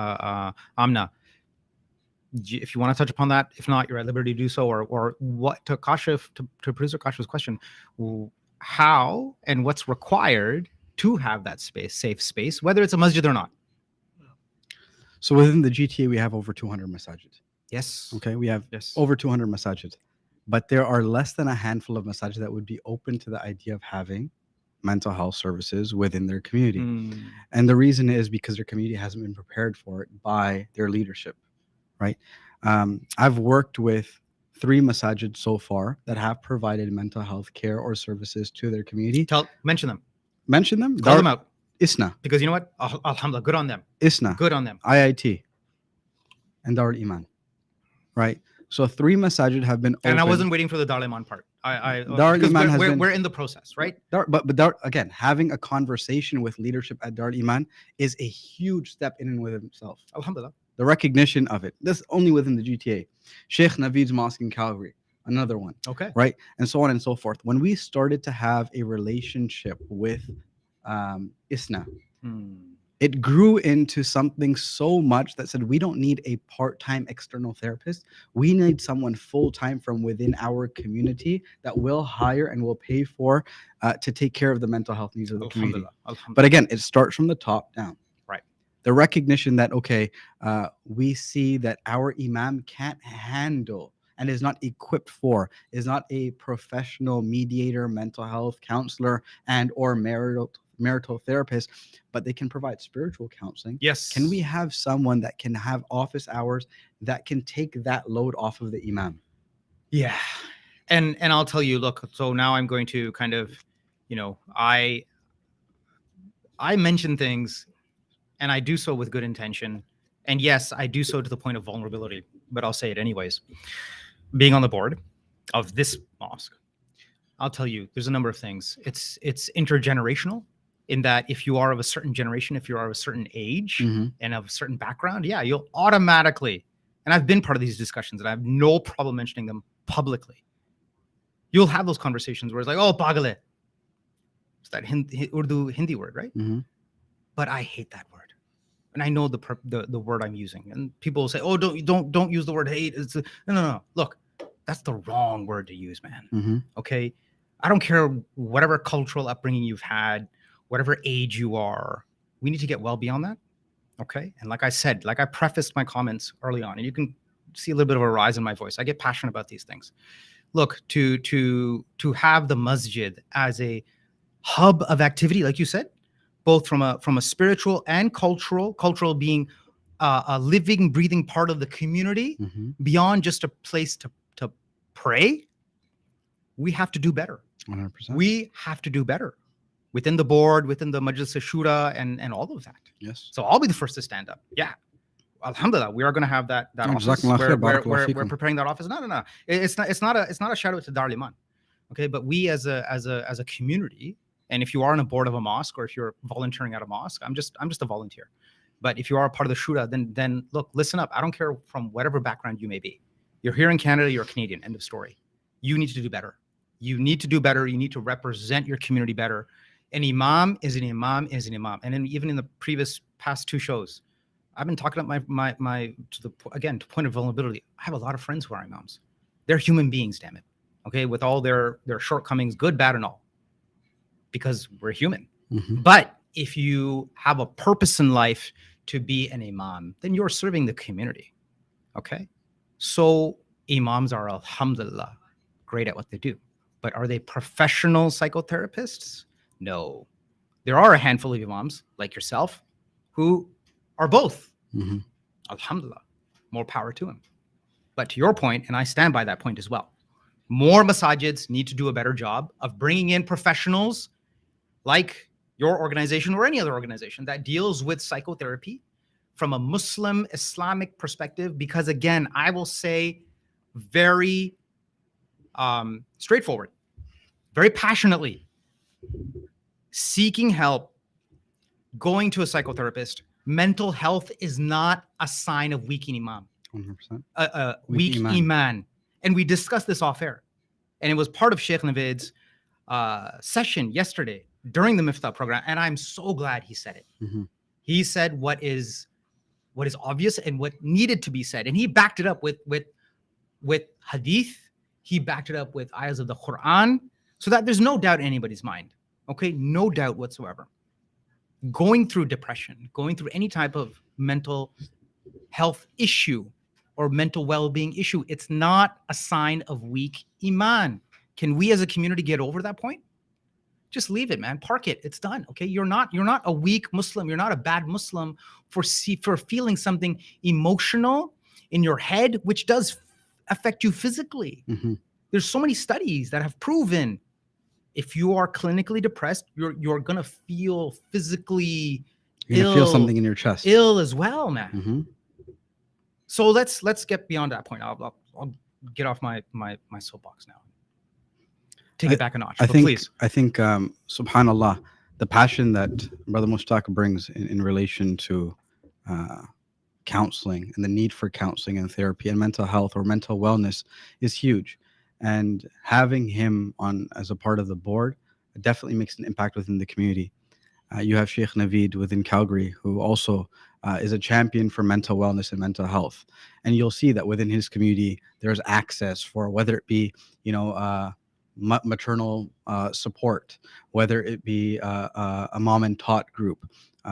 Speaker 1: Amna. If you want to touch upon that, if not, you're at liberty to do so. Or what to Kashif, to producer Kashif's question, how and what's required to have that safe space, whether it's a masjid or not.
Speaker 2: So within the GTA, we have over 200 masajid.
Speaker 1: Yes.
Speaker 2: Okay, we have over 200 masajid, but there are less than a handful of masajid that would be open to the idea of having mental health services within their community. And the reason is because their community hasn't been prepared for it by their leadership, right? I've worked with 3 masajid so far that have provided mental health care or services to their community.
Speaker 1: Mention them.
Speaker 2: Mention them?
Speaker 1: Call them out.
Speaker 2: ISNA.
Speaker 1: Because you know what? Alhamdulillah, good on them.
Speaker 2: ISNA.
Speaker 1: Good on them.
Speaker 2: IIT. And Dar al-Iman. Right? So 3 masajid have been opened.
Speaker 1: And I wasn't waiting for the Dar al-Iman part.
Speaker 2: Dar al-Iman has been...
Speaker 1: We're in the process, right?
Speaker 2: But again, having a conversation with leadership at Dar al-Iman is a huge step in and within itself.
Speaker 1: Alhamdulillah.
Speaker 2: The recognition of it. This only within the GTA. Sheikh Naveed's Mosque in Calgary, another one.
Speaker 1: Okay.
Speaker 2: Right? And so on and so forth. When we started to have a relationship with ISNA, it grew into something so much that said, we don't need a part-time external therapist. We need someone full-time from within our community that will hire and will pay for to take care of the mental health needs of the community. But again, it starts from the top down.
Speaker 1: Right.
Speaker 2: The recognition that, we see that our imam can't handle and is not equipped for, is not a professional mediator, mental health counselor, and or marital therapist, but they can provide spiritual counseling.
Speaker 1: Yes.
Speaker 2: Can we have someone that can have office hours that can take that load off of the imam?
Speaker 1: Yeah. And I'll tell you, look, so now I'm going to kind of, I mention things and I do so with good intention. And yes, I do so to the point of vulnerability, but I'll say it anyways. Being on the board of this mosque, I'll tell you, there's a number of things. It's intergenerational in that if you are of a certain generation, if you are of a certain age and of a certain background, you'll automatically, and I've been part of these discussions and I have no problem mentioning them publicly. You'll have those conversations where it's like, oh, pagale, It's that Urdu Hindi word, right?
Speaker 2: Mhm.
Speaker 1: But I hate that word, and I know the word I'm using. And people will say, "Oh, don't use the word hate." No. Look, that's the wrong word to use, man.
Speaker 2: Mhm.
Speaker 1: Okay, I don't care whatever cultural upbringing you've had, whatever age you are. We need to get well beyond that. Okay, and like I said, like I prefaced my comments early on, and you can see a little bit of a rise in my voice. I get passionate about these things. Look, to have the masjid as a hub of activity, like you said, both from a spiritual and cultural being a living, breathing part of the community,
Speaker 2: Mhm.
Speaker 1: beyond just a place to pray. We have to do better.
Speaker 2: 100%.
Speaker 1: We have to do better within the board, within the Madrassa Shura, and all of that.
Speaker 2: Yes.
Speaker 1: So I'll be the first to stand up. Yeah. Alhamdulillah, we are going to have that
Speaker 2: Yeah,
Speaker 1: office.
Speaker 2: Jazakallah khair, barakallah
Speaker 1: We're
Speaker 2: feekum.
Speaker 1: preparing that office. No. It's not a shout out to Dar Liman. Okay, but we as a community, and if you are on a board of a mosque or if you're volunteering at a mosque, I'm just a volunteer. But if you are a part of the shura, then look, listen up. I don't care from whatever background you may be. You're here in Canada, you're Canadian. End of story. You need to do better. You need to do better. You need to represent your community better. An imam is an imam is an imam. And then even in the past two shows, I've been talking about my to point of vulnerability. I have a lot of friends who are imams. They're human beings, damn it. Okay, with all their shortcomings, good, bad, and all. Because we're human.
Speaker 2: Mhm.
Speaker 1: But if you have a purpose in life to be an imam, then you're serving the community. Okay? So imams are, alhamdulillah, great at what they do. But are they professional psychotherapists? No. There are a handful of imams, like yourself, who are both.
Speaker 2: Mhm.
Speaker 1: Alhamdulillah. More power to them. But to your point, and I stand by that point as well, more masajids need to do a better job of bringing in professionals like your organization or any other organization that deals with psychotherapy from a Muslim Islamic perspective. Because again, I will say very straightforward, very passionately, seeking help, going to a psychotherapist, mental health is not a sign of weak imam.
Speaker 2: 100%.
Speaker 1: Weak iman. And we discussed this off air. And it was part of Sheikh Navid's session yesterday during the Miftah program. And I'm so glad he said it.
Speaker 2: Mhm.
Speaker 1: He said what is obvious and what needed to be said. And he backed it up with hadith. He backed it up with ayahs of the Quran, so that there's no doubt in anybody's mind. Okay, no doubt whatsoever. Going through depression, going through any type of mental health issue or mental well-being issue, it's not a sign of weak iman. Can we as a community get over that point? Just leave it, man. Park it. It's done. Okay. You're not a weak Muslim. You're not a bad Muslim for feeling something emotional in your head, which does affect you physically.
Speaker 2: Mhm.
Speaker 1: There's so many studies that have proven if you are clinically depressed, you're gonna feel physically
Speaker 2: You're gonna feel something in your chest.
Speaker 1: ill as well, man.
Speaker 2: Mhm.
Speaker 1: So let's get beyond that point. I'll get off my soapbox now. Take it back a notch.
Speaker 2: I
Speaker 1: But
Speaker 2: think,
Speaker 1: please.
Speaker 2: subhanallah, the passion that Brother Mushtaq brings in relation to counseling and the need for counseling and therapy and mental health or mental wellness is huge. And having him on as a part of the board definitely makes an impact within the community. You have Sheikh Naveed within Calgary, who also is a champion for mental wellness and mental health. And you'll see that within his community, there's access for whether it be, maternal support, whether it be a mom and tot group,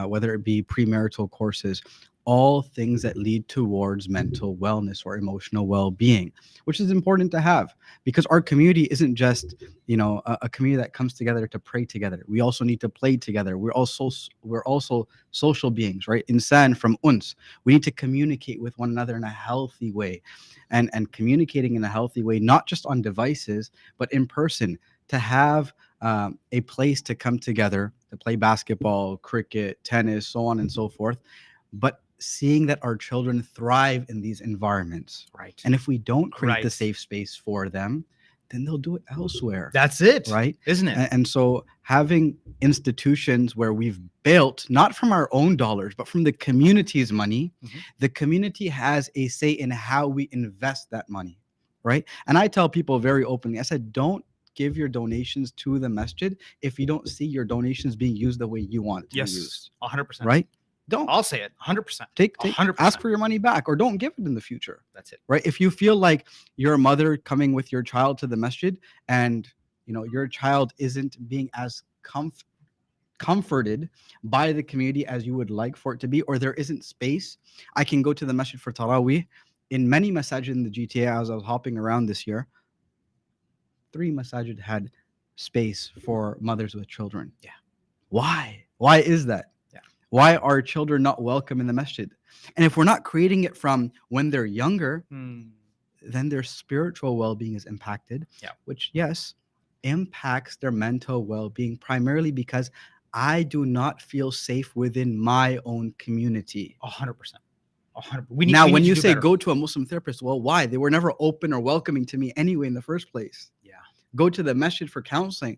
Speaker 2: whether it be premarital courses, all things that lead towards mental wellness or emotional well-being, which is important to have because our community isn't just, a community that comes together to pray together. We also need to play together. We're also social beings, right? Insan from uns. We need to communicate with one another in a healthy way, and communicating in a healthy way, not just on devices, but in person, to have a place to come together to play basketball, cricket, tennis, so on and so forth. But seeing that our children thrive in these environments.
Speaker 1: Right.
Speaker 2: And if we don't create the
Speaker 1: Right.
Speaker 2: safe space for them, then they'll do it elsewhere.
Speaker 1: That's it.
Speaker 2: Right.
Speaker 1: Isn't it?
Speaker 2: And so having institutions where we've built, not from our own dollars, but from the community's money,
Speaker 1: Mhm.
Speaker 2: the community has a say in how we invest that money. Right. And I tell people very openly, I said, don't give your donations to the masjid if you don't see your donations being used the way you want it to be used.
Speaker 1: 100%.
Speaker 2: Right? Don't.
Speaker 1: I'll say it. 100%.
Speaker 2: Take
Speaker 1: 100%.
Speaker 2: ask for your money back, or don't give it in the future.
Speaker 1: That's it.
Speaker 2: Right? If you feel like your mother coming with your child to the masjid and your child isn't being as comforted by the community as you would like for it to be, or there isn't space, I can go to the masjid for Taraweeh. In many masajid in the GTA, as I was hopping around this year, 3 masajid had space for mothers with children.
Speaker 1: Yeah.
Speaker 2: Why is that? Why are children not welcome in the masjid? And if we're not creating it from when they're younger, then their spiritual well-being is impacted, which, yes, impacts their mental well-being, primarily because I do not feel safe within my own community.
Speaker 1: 100%. 100%.
Speaker 2: When you say go to a Muslim therapist, well, why? They were never open or welcoming to me anyway in the first place.
Speaker 1: Yeah.
Speaker 2: Go to the masjid for counseling.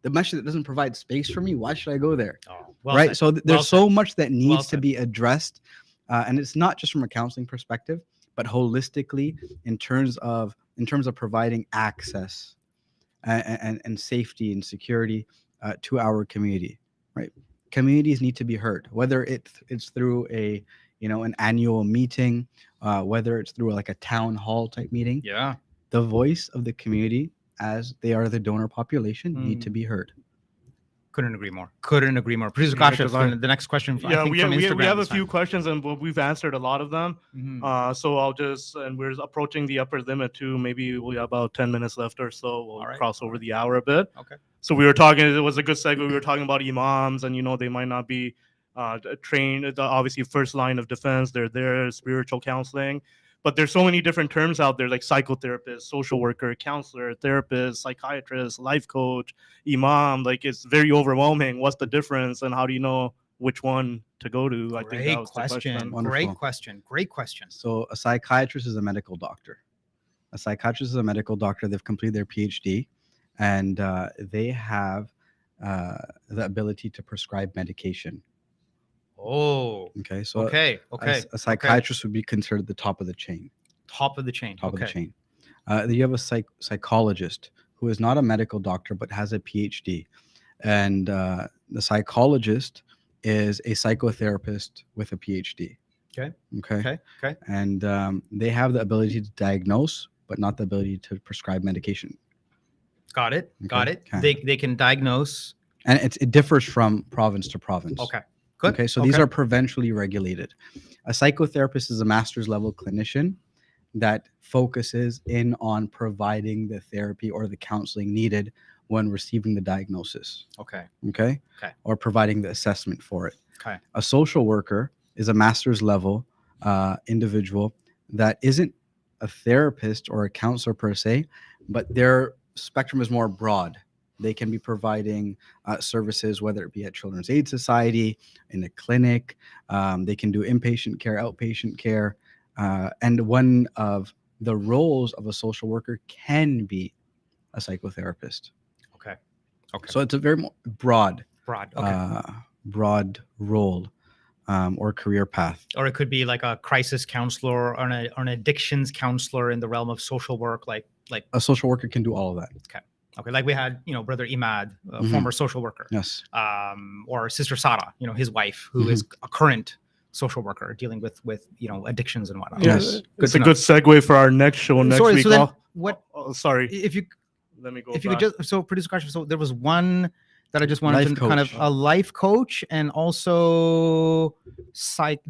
Speaker 2: The masjid that doesn't provide space for me, why should I go there?
Speaker 1: Oh, well
Speaker 2: right.
Speaker 1: said.
Speaker 2: So there's so much that needs to
Speaker 1: said.
Speaker 2: be addressed. And it's not just from a counseling perspective, but holistically in terms of providing access and safety and security to our community. Right. Communities need to be heard, whether it's through an annual meeting, whether it's through like a town hall type meeting.
Speaker 1: Yeah.
Speaker 2: The voice of the community, as they are the donor population, need to be heard. Couldn't agree more.
Speaker 1: Producer Kashif, the next question.
Speaker 3: Yeah,
Speaker 1: we
Speaker 3: have a few questions, and we've answered a lot of them. So I'll and we're approaching the upper limit too. Maybe we have about 10 minutes left or so. We'll cross over the hour a bit.
Speaker 1: Okay.
Speaker 3: So we were talking. It was a good segue. We were talking about imams, and they might not be trained. Obviously, first line of defense. They're there, spiritual counseling. But there's so many different terms out there, like psychotherapist, social worker, counselor, therapist, psychiatrist, life coach, imam. Like, it's very overwhelming. What's the difference, and how do you know which one to go to? I think that was the question.
Speaker 1: Great question.
Speaker 2: So a psychiatrist is a medical doctor. They've completed their PhD, and they have the ability to prescribe medication.
Speaker 1: Oh,
Speaker 2: okay. So a psychiatrist would be considered the top of the chain.
Speaker 1: Of the chain.
Speaker 2: Then you have a psychologist who is not a medical doctor but has a PhD, and the psychologist is a psychotherapist with a PhD. Okay. And they have the ability to diagnose, but not the ability to prescribe medication.
Speaker 1: Got it. Okay. They can diagnose,
Speaker 2: and it differs from province to province.
Speaker 1: Okay. Good.
Speaker 2: Okay, so these are provincially regulated. A psychotherapist is a master's level clinician that focuses in on providing the therapy or the counseling needed when receiving the diagnosis. Okay. Or providing the assessment for it.
Speaker 1: Okay.
Speaker 2: A social worker is a master's level individual that isn't a therapist or a counselor per se, but their spectrum is more broad. They can be providing services, whether it be at Children's Aid Society, in a clinic. They can do inpatient care, outpatient care. And one of the roles of a social worker can be a psychotherapist.
Speaker 1: Okay.
Speaker 2: So it's a very broad role or career path.
Speaker 1: Or it could be like a crisis counselor or an addictions counselor in the realm of social work. Like
Speaker 2: a social worker can do all of that.
Speaker 1: Okay, like we had, Brother Imad, former social worker.
Speaker 2: Yes.
Speaker 1: Or Sister Sara, his wife, who is a current social worker dealing with addictions and whatnot.
Speaker 2: Yes.
Speaker 3: It's a good segue for our next show next week.
Speaker 1: So then what?
Speaker 3: Sorry.
Speaker 1: Let me go. If you could just producer question. So there was one that I just wanted to kind of a life coach and also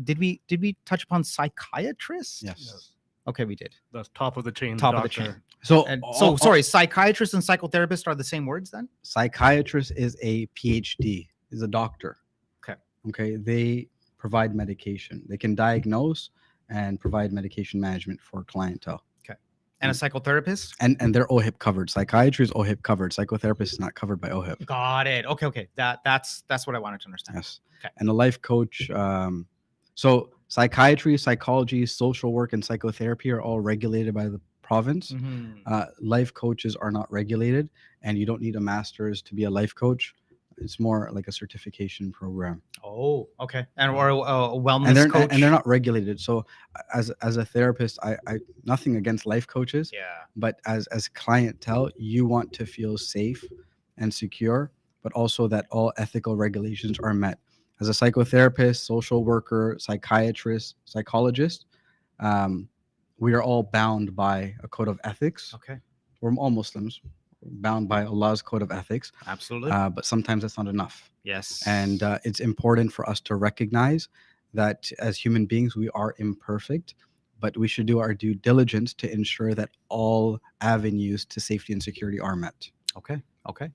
Speaker 1: Did we touch upon psychiatrists?
Speaker 2: Yes.
Speaker 1: Okay, we did.
Speaker 3: That's top of the chain.
Speaker 1: Of the chain.
Speaker 2: So
Speaker 1: sorry, psychiatrist and psychotherapist are the same words then?
Speaker 2: Psychiatrist is a PhD, is a doctor. Okay. They provide medication. They can diagnose and provide medication management for clientele.
Speaker 1: Okay. And a psychotherapist?
Speaker 2: And they're OHIP covered. Psychiatry is OHIP covered. Psychotherapist is not covered by OHIP.
Speaker 1: Got it. Okay. That's what I wanted to understand.
Speaker 2: Yes.
Speaker 1: Okay.
Speaker 2: And a life coach. So psychiatry, psychology, social work, and psychotherapy are all regulated by the province.
Speaker 1: Mm-hmm.
Speaker 2: Life coaches are not regulated, and you don't need a master's to be a life coach. It's more like a certification program.
Speaker 1: Oh, okay. And or a wellness
Speaker 2: And they're
Speaker 1: coach.
Speaker 2: and they're not regulated. So as a therapist, I nothing against life coaches,
Speaker 1: Yeah.
Speaker 2: but as clientele, you want to feel safe and secure, but also that all ethical regulations are met. As a psychotherapist, social worker, psychiatrist, psychologist, we are all bound by a code of ethics.
Speaker 1: Okay.
Speaker 2: We're all Muslims, bound by Allah's code of ethics.
Speaker 1: Absolutely.
Speaker 2: But sometimes that's not enough.
Speaker 1: Yes.
Speaker 2: And it's important for us to recognize that as human beings, we are imperfect, but we should do our due diligence to ensure that all avenues to safety and security are met.
Speaker 1: Okay. Okay.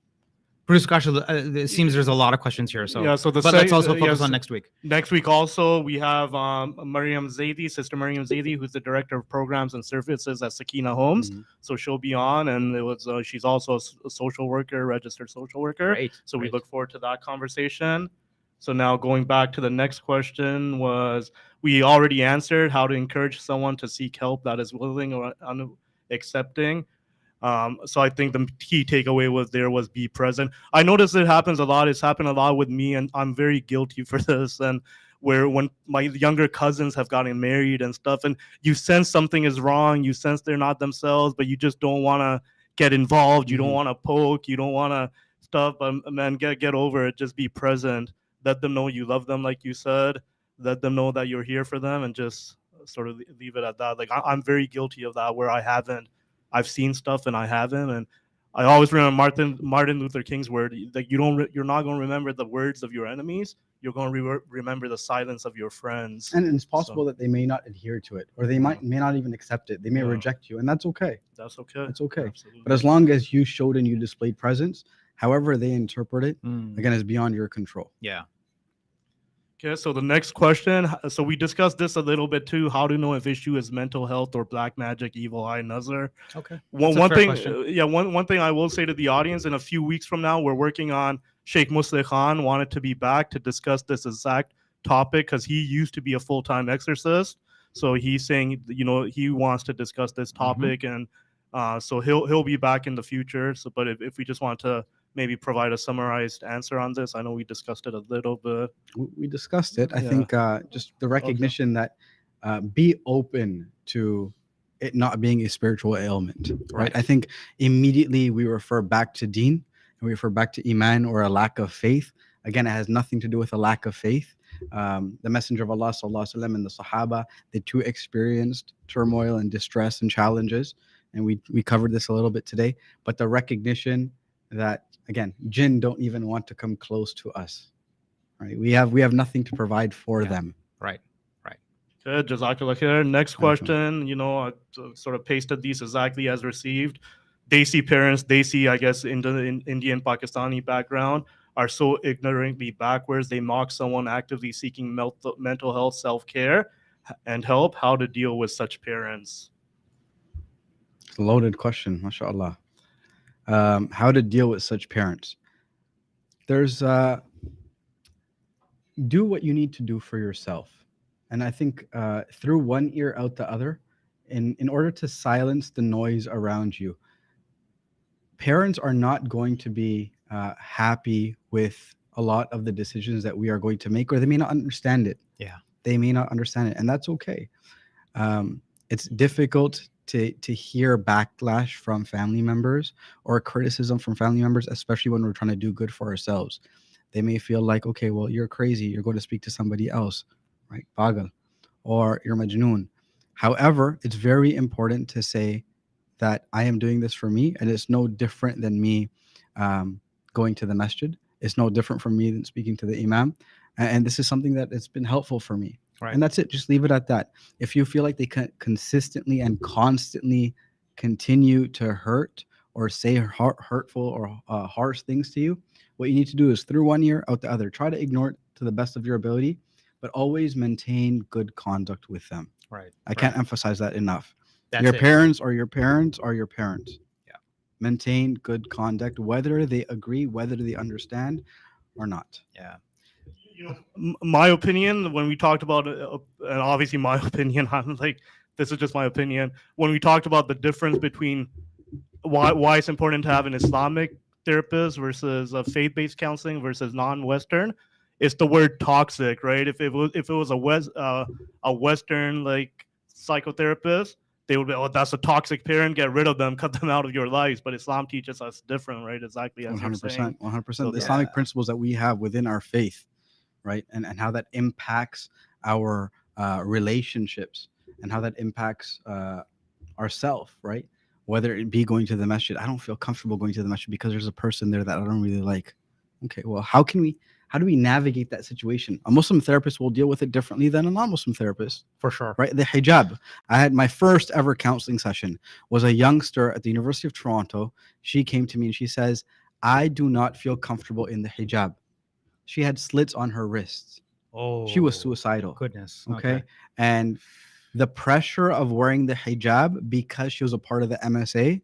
Speaker 1: Producer Kasha, it seems there's a lot of questions here. So,
Speaker 3: Yeah, so
Speaker 1: but let's also focus on next week.
Speaker 3: Next week also, we have Mariam Zaidi, Sister Mariam Zaidi, who's the Director of Programs and Services at Sakina Homes.
Speaker 2: Mm-hmm.
Speaker 3: So she'll be on, and it was she's also a social worker, registered social worker.
Speaker 1: Great.
Speaker 3: So we
Speaker 1: Great.
Speaker 3: look forward to that conversation. So now going back to the next question was, we already answered how to encourage someone to seek help that is willing or accepting. So I think the key takeaway was be present. I notice it happens a lot. It's happened a lot with me, and I'm very guilty for this. And where when my younger cousins have gotten married and stuff, and you sense something is wrong, you sense they're not themselves, but you just don't want to get involved. You don't want to poke. You don't want to stuff. But man, get over it. Just be present. Let them know you love them, like you said. Let them know that you're here for them, and just sort of leave it at that. Like I'm very guilty of that, where I've seen stuff and I haven't, and I always remember Martin Luther King's word: like you're not going to remember the words of your enemies. You're going to remember the silence of your friends.
Speaker 2: And it's possible that they may not adhere to it, or they may not even accept it. They may reject you, and that's okay.
Speaker 3: That's okay.
Speaker 2: It's okay.
Speaker 3: Absolutely.
Speaker 2: But as long as you showed and you displayed presence, however they interpret it, again, is beyond your control.
Speaker 1: Yeah.
Speaker 3: Okay, so the next question. So we discussed this a little bit too. How to know if issue is mental health or black magic, evil eye, nazar.
Speaker 1: Okay.
Speaker 3: One thing I will say to the audience: in a few weeks from now, we're working on Sheikh Musleh Khan wanted to be back to discuss this exact topic because he used to be a full-time exorcist. So he's saying, he wants to discuss this topic, and so he'll be back in the future. So, but if we just want to maybe provide a summarized answer on this. I know we discussed it a little bit.
Speaker 2: We discussed it. I think just the recognition that be open to it not being a spiritual ailment, right? I think immediately we refer back to deen and we refer back to iman or a lack of faith. Again, it has nothing to do with a lack of faith. The Messenger of Allah sallallahu alaihi wasallam and the Sahaba, they too experienced turmoil and distress and challenges, and we covered this a little bit today. But the recognition that, again, jinn don't even want to come close to us, right? We have nothing to provide for them.
Speaker 1: Right.
Speaker 3: Good, Jazakallah khair. Next question, I sort of pasted these exactly as received. Desi parents, I guess, in Indian Pakistani background, are so ignorantly backwards. They mock someone actively seeking mental health, self-care, and help. How to deal with such parents?
Speaker 2: It's a loaded question, mashallah. How to deal with such parents? There's do what you need to do for yourself. And I think through one ear out the other, in order to silence the noise around you. Parents are not going to be happy with a lot of the decisions that we are going to make, or they may not understand it.
Speaker 1: Yeah.
Speaker 2: They may not understand it, and that's okay. It's difficult to hear backlash from family members or criticism from family members, especially when we're trying to do good for ourselves. They may feel like, okay, well, you're crazy. You're going to speak to somebody else, right? Pagal, or you're majnoon. However, it's very important to say that I am doing this for me, and it's no different than me going to the masjid. It's no different from me than speaking to the imam. And this is something that has been helpful for me.
Speaker 1: Right.
Speaker 2: And that's it. Just leave it at that. If you feel like they can consistently and constantly continue to hurt or say hurtful or harsh things to you, what you need to do is through one ear out the other. Try to ignore it to the best of your ability, but always maintain good conduct with them.
Speaker 1: Right.
Speaker 2: I can't emphasize that enough.
Speaker 1: That's
Speaker 2: your
Speaker 1: it.
Speaker 2: parents are your parents are your parents.
Speaker 1: Yeah.
Speaker 2: Maintain good conduct, whether they agree, whether they understand or not.
Speaker 1: Yeah.
Speaker 3: My opinion, when we talked about and obviously my opinion, I'm like, this is just my opinion. When we talked about the difference between why it's important to have an Islamic therapist versus a faith-based counseling versus non-Western, it's the word toxic, right? If it was a Western like psychotherapist, they would be, oh, that's a toxic parent, get rid of them, cut them out of your lives. But Islam teaches us different, right? Exactly as you're saying.
Speaker 2: 100%.
Speaker 3: So
Speaker 2: The Islamic principles that we have within our faith, right? And how that impacts our relationships and how that impacts ourself, right? Whether it be going to the masjid, I don't feel comfortable going to the masjid because there's a person there that I don't really like. Okay, well, how do we navigate that situation? A Muslim therapist will deal with it differently than a non-Muslim therapist.
Speaker 1: For sure.
Speaker 2: Right? The hijab. I had my first ever counseling session was a youngster at the University of Toronto. She came to me and she says, I do not feel comfortable in the hijab. She had slits on her wrists.
Speaker 1: Oh,
Speaker 2: She was suicidal.
Speaker 1: Goodness.
Speaker 2: Okay. And the pressure of wearing the hijab because she was a part of the MSA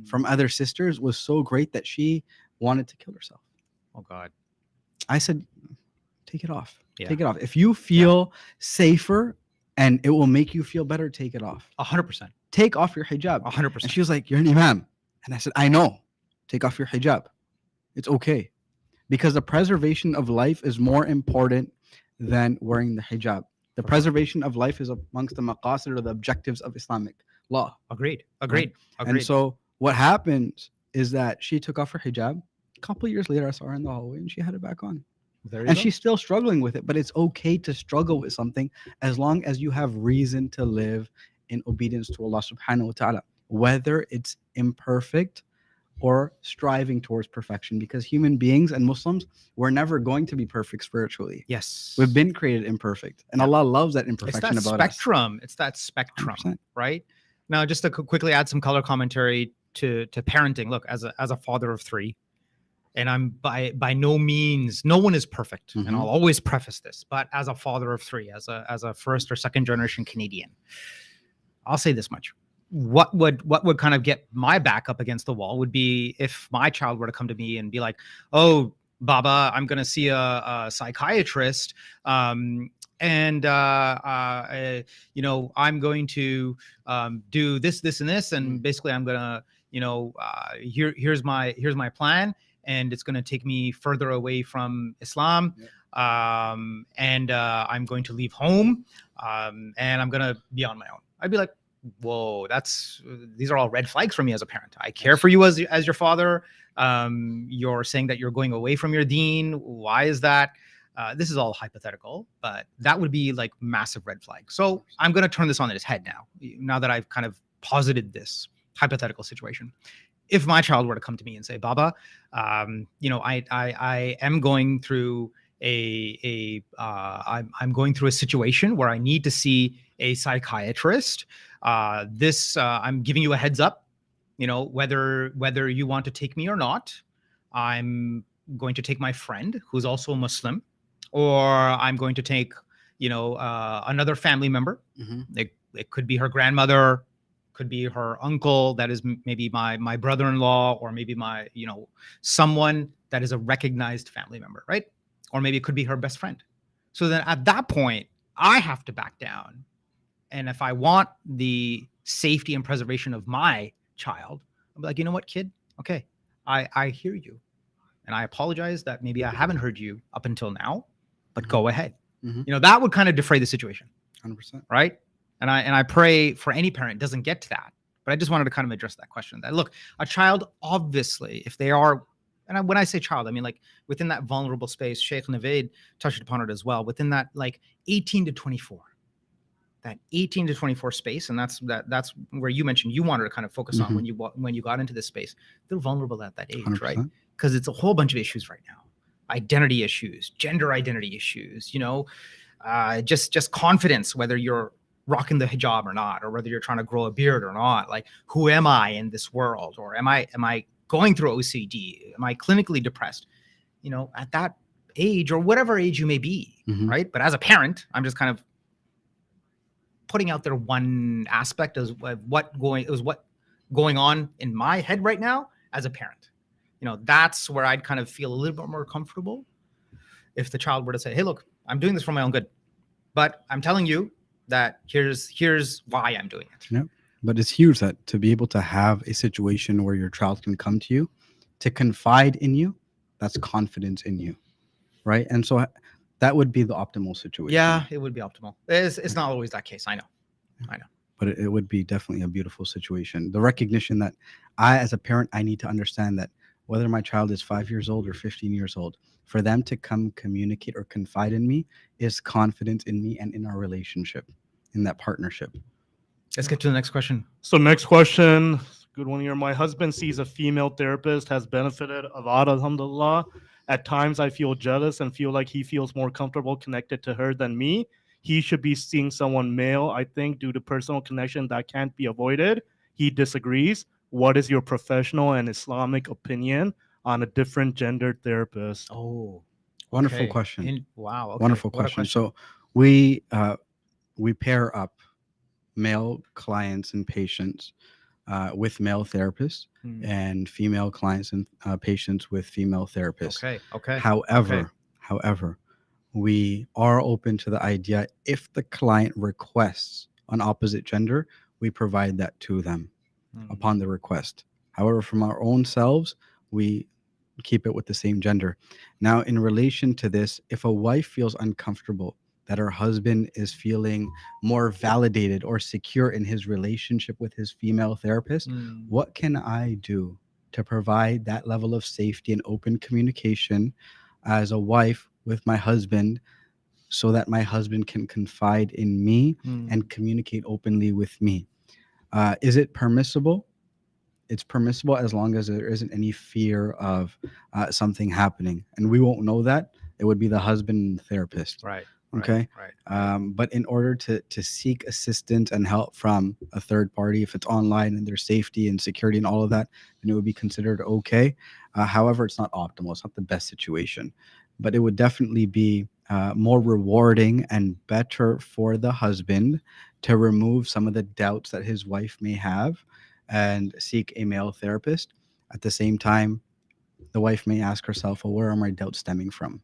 Speaker 2: from other sisters was so great that she wanted to kill herself.
Speaker 1: Oh God.
Speaker 2: I said, take it off.
Speaker 1: Yeah.
Speaker 2: Take it off. If you feel safer and it will make you feel better, take it off.
Speaker 1: 100%.
Speaker 2: Take off your hijab.
Speaker 1: 100%.
Speaker 2: And she was like, you're an imam. And I said, I know. Take off your hijab. It's okay. Because the preservation of life is more important than wearing the hijab. The preservation of life is amongst the maqasid or the objectives of Islamic law.
Speaker 1: Agreed.
Speaker 2: And so what happens is that she took off her hijab. A couple of years later, I saw her in the hallway and she had it back on. And she's still struggling with it, but it's okay to struggle with something as long as you have reason to live in obedience to Allah subhanahu wa ta'ala, whether it's imperfect or striving towards perfection, because human beings and Muslims, we're never going to be perfect spiritually.
Speaker 1: Yes.
Speaker 2: We've been created imperfect, and Allah loves that imperfection
Speaker 1: It's that
Speaker 2: about
Speaker 1: spectrum. It's that spectrum,
Speaker 2: 100%.
Speaker 1: right? Now, just to quickly add some color commentary to parenting. Look, as a father of three, and I'm by no means, no one is perfect, and I'll always preface this. But as a father of three, as a first or second generation Canadian, I'll say this much: what would kind of get my back up against the wall would be if my child were to come to me and be like, "Oh, Baba, I'm going to see a psychiatrist, and you know, I'm going to do this, and this, and basically I'm gonna, you know, here's my plan, and it's gonna take me further away from Islam, and I'm going to leave home, and I'm gonna be on my own." I'd be like, whoa, these are all red flags for me as a parent. I care for you as your father. You're saying that you're going away from your deen. Why is that? This is all hypothetical, but that would be like massive red flag. So I'm going to turn this on its head now that I've kind of posited this hypothetical situation. If my child were to come to me and say, Baba, you know, I am going through I'm going through a situation where I need to see a psychiatrist. I'm giving you a heads up, you know, whether you want to take me or not. I'm going to take my friend who's also a Muslim, or I'm going to take, you know, another family member. It could be her grandmother, could be her uncle, that is maybe my brother-in-law, or maybe my, you know, someone that is a recognized family member, right? Or maybe it could be her best friend. So then at that point, I have to back down. And if I want the safety and preservation of my child, I'll be like, you know what, kid? Okay, I hear you. And I apologize that maybe I haven't heard you up until now, but go ahead. You know, that would kind of defray the situation.
Speaker 2: 100%.
Speaker 1: Right? And I pray for any parent doesn't get to that. But I just wanted to kind of address that question. That look, a child, obviously, if they are, and when I say child, I mean like within that vulnerable space, Sheikh Naveed touched upon it as well, within that like 18 to 24. That 18 to 24 space, and that's where you mentioned you wanted to kind of focus on when you got into this space. They're vulnerable at that age, 100%. Right? Because it's a whole bunch of issues right now, identity issues, gender identity issues, you know, just confidence, whether you're rocking the hijab or not, or whether you're trying to grow a beard or not. Like, who am I in this world, or am I going through OCD? Am I clinically depressed? You know, at that age or whatever age you may be, right? But as a parent, I'm just kind of putting out there one aspect of what's going on in my head right now as a parent. You know, that's where I'd kind of feel a little bit more comfortable if the child were to say, hey, look, I'm doing this for my own good, but I'm telling you that here's why I'm doing it.
Speaker 2: Yeah. But it's huge that to be able to have a situation where your child can come to you, To confide in you, that's confidence in you, right? And so that would be the optimal situation.
Speaker 1: Yeah, it would be optimal. It's not always that case. I know.
Speaker 2: But it would be definitely a beautiful situation. The recognition that I, as a parent, I need to understand that whether my child is 5 years old or 15 years old, for them to come communicate or confide in me is confidence in me and in our relationship, in that partnership.
Speaker 1: Let's get to the next question.
Speaker 3: So next question, good one here. My husband sees a female therapist has benefited a lot, alhamdulillah. At times I feel jealous and feel like he feels more comfortable connected to her than me. He should be seeing someone male, I think, due to personal connection that can't be avoided. He disagrees. What is your professional and Islamic opinion on a different gendered therapist?
Speaker 1: Oh,
Speaker 2: Wonderful question.
Speaker 1: Wow. Okay.
Speaker 2: Wonderful
Speaker 1: What a
Speaker 2: question. So we pair up male clients and patients with male therapists and female clients and patients with female therapists.
Speaker 1: Okay.
Speaker 2: However, we are open to the idea if the client requests an opposite gender, we provide that to them upon the request. However, from our own selves, we keep it with the same gender. Now, in relation to this, if a wife feels uncomfortable that her husband is feeling more validated or secure in his relationship with his female therapist, what can I do to provide that level of safety and open communication as a wife with my husband so that my husband can confide in me and communicate openly with me? Is it permissible? It's permissible as long as there isn't any fear of something happening. And we won't know that. It would be the husband and the therapist.
Speaker 1: Right.
Speaker 2: Okay. But in order to seek assistance and help from a third party, if it's online and there's safety and security and all of that, then it would be considered okay. However, it's not optimal. It's not the best situation, but it would definitely be more rewarding and better for the husband to remove some of the doubts that his wife may have and seek a male therapist. At the same time, the wife may ask herself, well, where are my doubts stemming from?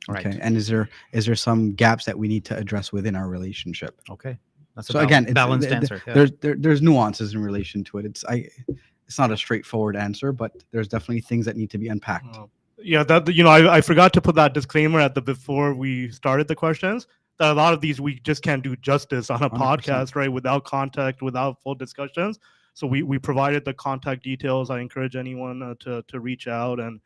Speaker 1: Right.
Speaker 2: Okay. And is there some gaps that we need to address within our relationship?
Speaker 1: Okay. That's
Speaker 2: So again, it's
Speaker 1: balanced answer. Yeah.
Speaker 2: There's nuances in relation to it. It's not a straightforward answer, but there's definitely things that need to be unpacked.
Speaker 3: Yeah, that I forgot to put that disclaimer at the before we started the questions. That a lot of these we just can't do justice on a
Speaker 2: 100%.
Speaker 3: podcast, right? Without contact, without full discussions. So we provided the contact details. I encourage anyone to reach out, and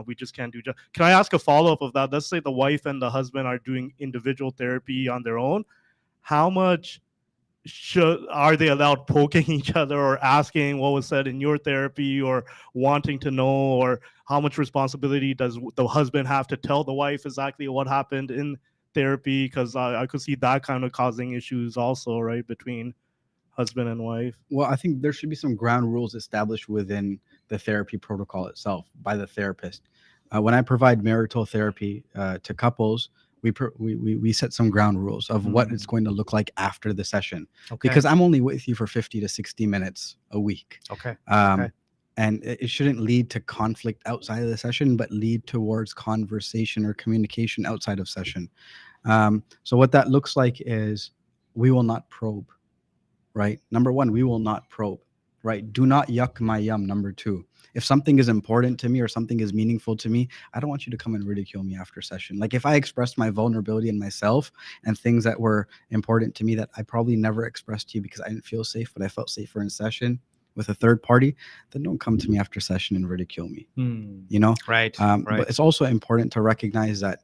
Speaker 3: we just can't do. Can I ask a follow up of that? Let's say the wife and the husband are doing individual therapy on their own. How much are they allowed poking each other or asking what was said in your therapy or wanting to know, or how much responsibility does the husband have to tell the wife exactly what happened in therapy? Because I could see that kind of causing issues also, right, between husband and wife.
Speaker 2: Well, I think there should be some ground rules established within the therapy protocol itself by the therapist. When I provide marital therapy to couples, we set some ground rules of what it's going to look like after the session.
Speaker 1: Okay.
Speaker 2: Because I'm only with you for 50 to 60 minutes a week.
Speaker 1: Okay.
Speaker 2: And it shouldn't lead to conflict outside of the session, but lead towards conversation or communication outside of session. So what that looks like is we will not probe, right? Number one, we will not probe, right? Do not yuck my yum. Number two, if something is important to me or something is meaningful to me, I don't want you to come and ridicule me after session. Like if I expressed my vulnerability in myself and things that were important to me that I probably never expressed to you because I didn't feel safe, but I felt safer in session with a third party, then don't come to me after session and ridicule me. You know?
Speaker 1: Right.
Speaker 2: But it's also important to recognize that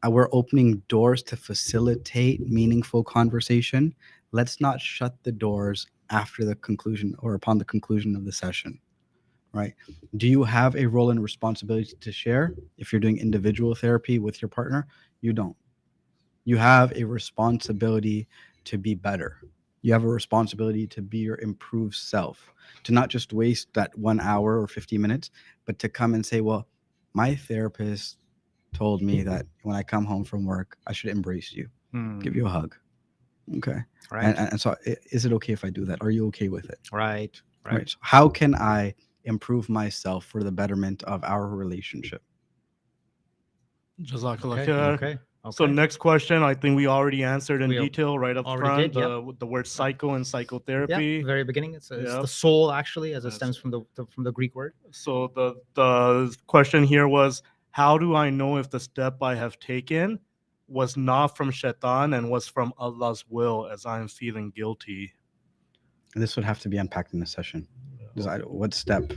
Speaker 2: we're opening doors to facilitate meaningful conversation. Let's not shut the doors after the conclusion or upon the conclusion of the session, right? Do you have a role and responsibility to share? If you're doing individual therapy with your partner, you don't. You have a responsibility to be better. You have a responsibility to be your improved self, to not just waste that 1 hour or 50 minutes, but to come and say, well, my therapist told me that when I come home from work, I should embrace you, give you a hug. Okay.
Speaker 1: Right.
Speaker 2: And so is it okay if I do that? Are you okay with it?
Speaker 1: Right.
Speaker 2: So how can I improve myself for the betterment of our relationship?
Speaker 3: Jazakallah khair.
Speaker 1: Okay.
Speaker 3: So
Speaker 1: Okay.
Speaker 3: next question, I think we already answered in
Speaker 1: We
Speaker 3: detail right up
Speaker 1: already
Speaker 3: front.
Speaker 1: did,
Speaker 3: The word psycho and
Speaker 1: Yeah,
Speaker 3: psychotherapy.
Speaker 1: very beginning. It's
Speaker 3: Yep.
Speaker 1: the soul, actually, as it
Speaker 3: Yes.
Speaker 1: stems from the Greek word.
Speaker 3: So the question here was, how do I know if the step I have taken was not from shaitan and was from Allah's will, as I am feeling guilty?
Speaker 2: And this would have to be unpacked in a session. What step?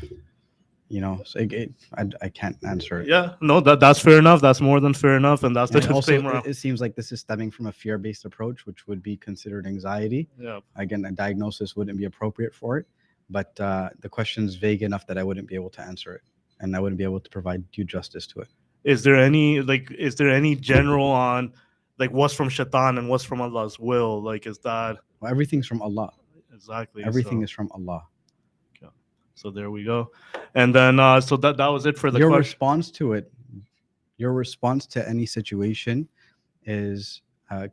Speaker 2: So I can't answer it.
Speaker 3: Yeah, no, that's fair enough. That's more than fair enough, and that's the
Speaker 2: And also,
Speaker 3: disclaimer.
Speaker 2: it seems like this is stemming from a fear-based approach, which would be considered anxiety.
Speaker 3: Yeah.
Speaker 2: Again, a diagnosis wouldn't be appropriate for it, but the question's vague enough that I wouldn't be able to answer it, and I wouldn't be able to provide due justice to it.
Speaker 3: Is there any general on like what's from shaitan and what's from Allah's will? Like, is that
Speaker 2: Well, everything's from Allah.
Speaker 3: exactly
Speaker 2: Everything
Speaker 3: so,
Speaker 2: is from Allah.
Speaker 3: so there we go. And then so that was it for the
Speaker 2: Your
Speaker 3: question.
Speaker 2: response to it, your response to any situation is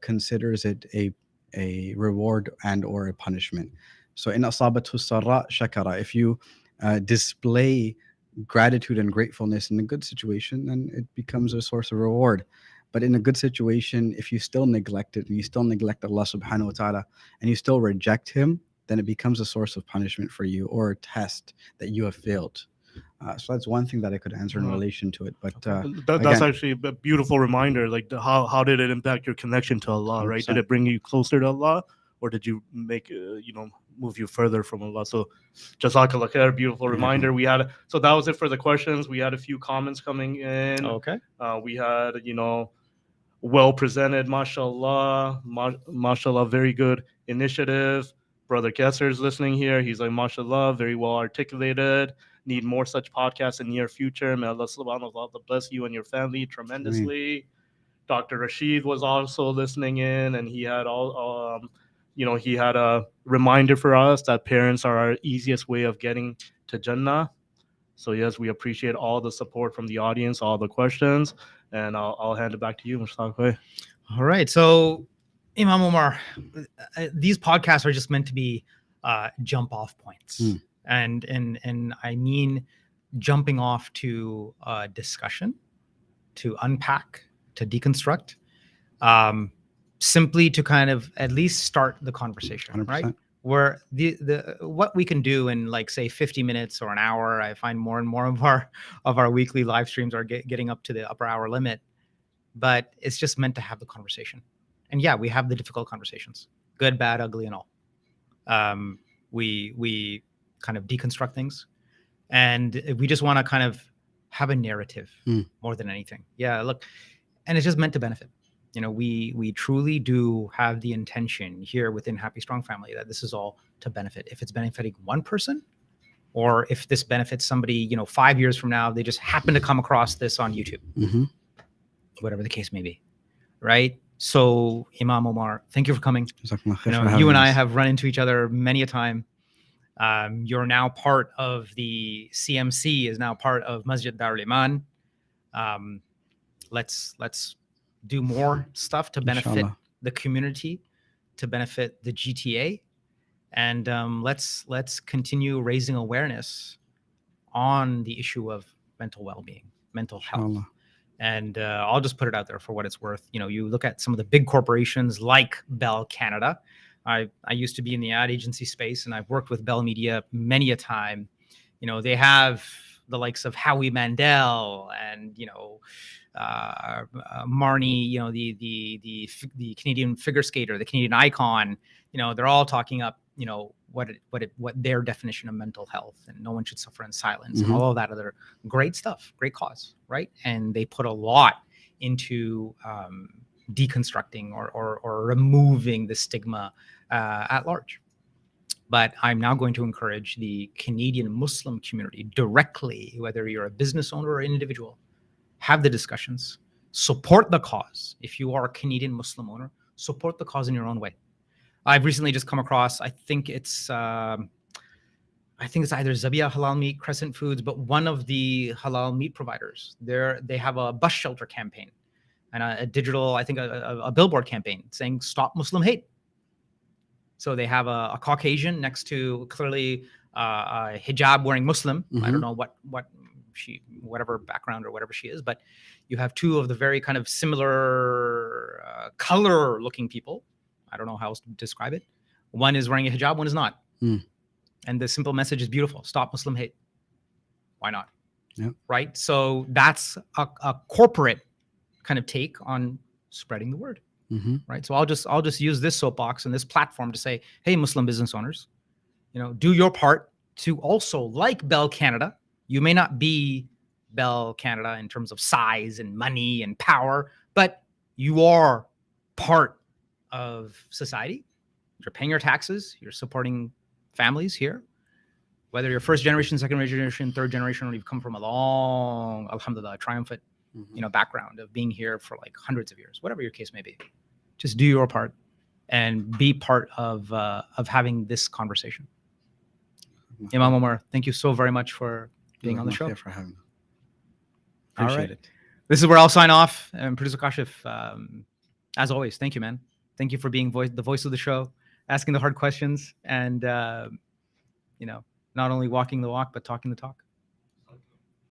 Speaker 2: considers it a reward and or a punishment. So in asabatu sarra shakara, if you display gratitude and gratefulness in a good situation, then it becomes a source of reward. But in a good situation, if you still neglect it and you still neglect Allah subhanahu wa ta'ala and you still reject him, then it becomes a source of punishment for you or a test that you have failed. So that's one thing that I could answer in relation to it. But
Speaker 3: that's
Speaker 2: again,
Speaker 3: actually a beautiful reminder. Like how did it impact your connection to Allah? Right?
Speaker 2: 100%.
Speaker 3: Did it bring you closer to Allah, or did you make move you further from Allah? So, Jazakallah khair, beautiful reminder. We had so that was it for the questions. We had a few comments coming in.
Speaker 1: Okay.
Speaker 3: We had well presented, mashallah, mashallah, very good initiative. Brother Kesser is listening here. He's like, mashallah, very well articulated. Need more such podcasts in near future. May Allah subhanahu wa ta'ala bless you and your family tremendously. Dr. Rashid was also listening in, and he had he had a reminder for us that parents are our easiest way of getting to Jannah. So yes, we appreciate all the support from the audience, all the questions, and I'll hand it back to you, Mushtaq.
Speaker 1: All right. So, Imam Omar, these podcasts are just meant to be jump off points. And I mean jumping off to discussion, to unpack, to deconstruct, simply to kind of at least start the conversation,
Speaker 2: 100%.
Speaker 1: right? Where the what we can do in like say 50 minutes or an hour, I find more and more of our weekly live streams are getting up to the upper hour limit, but it's just meant to have the conversation. And yeah, we have the difficult conversations, good, bad, ugly, and all. We kind of deconstruct things, and we just want to kind of have a narrative more than anything. Yeah, look, and it's just meant to benefit. We truly do have the intention here within Happy Strong Family that this is all to benefit. If it's benefiting one person, or if this benefits somebody, 5 years from now, they just happen to come across this on YouTube, whatever the case may be, right? So, Imam Omar, thank you for coming. You and I have run into each other many a time. You're now part of the CMC, is now part of Masjid Darul Iman. Let's do more stuff to benefit
Speaker 2: Inshallah.
Speaker 1: the community, to benefit the GTA, and let's continue raising awareness on the issue of mental well-being, mental health.
Speaker 2: Inshallah.
Speaker 1: And I'll just put it out there for what it's worth. You look at some of the big corporations like Bell Canada. I used to be in the ad agency space, and I've worked with Bell Media many a time. They have the likes of Howie Mandel and Marnie, the Canadian figure skater, the Canadian icon. They're all talking up what their definition of mental health, and no one should suffer in silence, and all of that other great stuff, great cause, right? And they put a lot into deconstructing or removing the stigma at large. But I'm now going to encourage the Canadian Muslim community directly, whether you're a business owner or an individual, have the discussions, support the cause. If you are a Canadian Muslim owner, support the cause in your own way. I've recently just come across, I think it's either Zabia Halal Meat, Crescent Foods, but one of the halal meat providers, they have a bus shelter campaign and a digital, I think a billboard campaign saying stop Muslim hate. So they have a Caucasian next to clearly a hijab wearing Muslim. I don't know what whatever background or whatever she is, but you have two of the very kind of similar color looking people. I don't know how else to describe it. One is wearing a hijab, one is not. And the simple message is beautiful. Stop Muslim hate. Why not?
Speaker 2: Yep.
Speaker 1: Right? So that's a corporate kind of take on spreading the word. Right? So I'll just use this soapbox and this platform to say, hey, Muslim business owners, do your part to also, like Bell Canada, you may not be Bell Canada in terms of size and money and power, but you are part of society. You're paying your taxes. You're supporting families here. Whether you're first generation, second generation, third generation, or you've come from a long, alhamdulillah, triumphant, background of being here for like hundreds of years, whatever your case may be. Just do your part and be part of having this conversation. Imam Omar, thank you so very much for being on the show.
Speaker 2: For having me.
Speaker 1: Appreciate it. This is where I'll sign off. And producer Kashif, as always, thank you, man. Thank you for being the voice of the show, asking the hard questions, and not only walking the walk but talking the talk.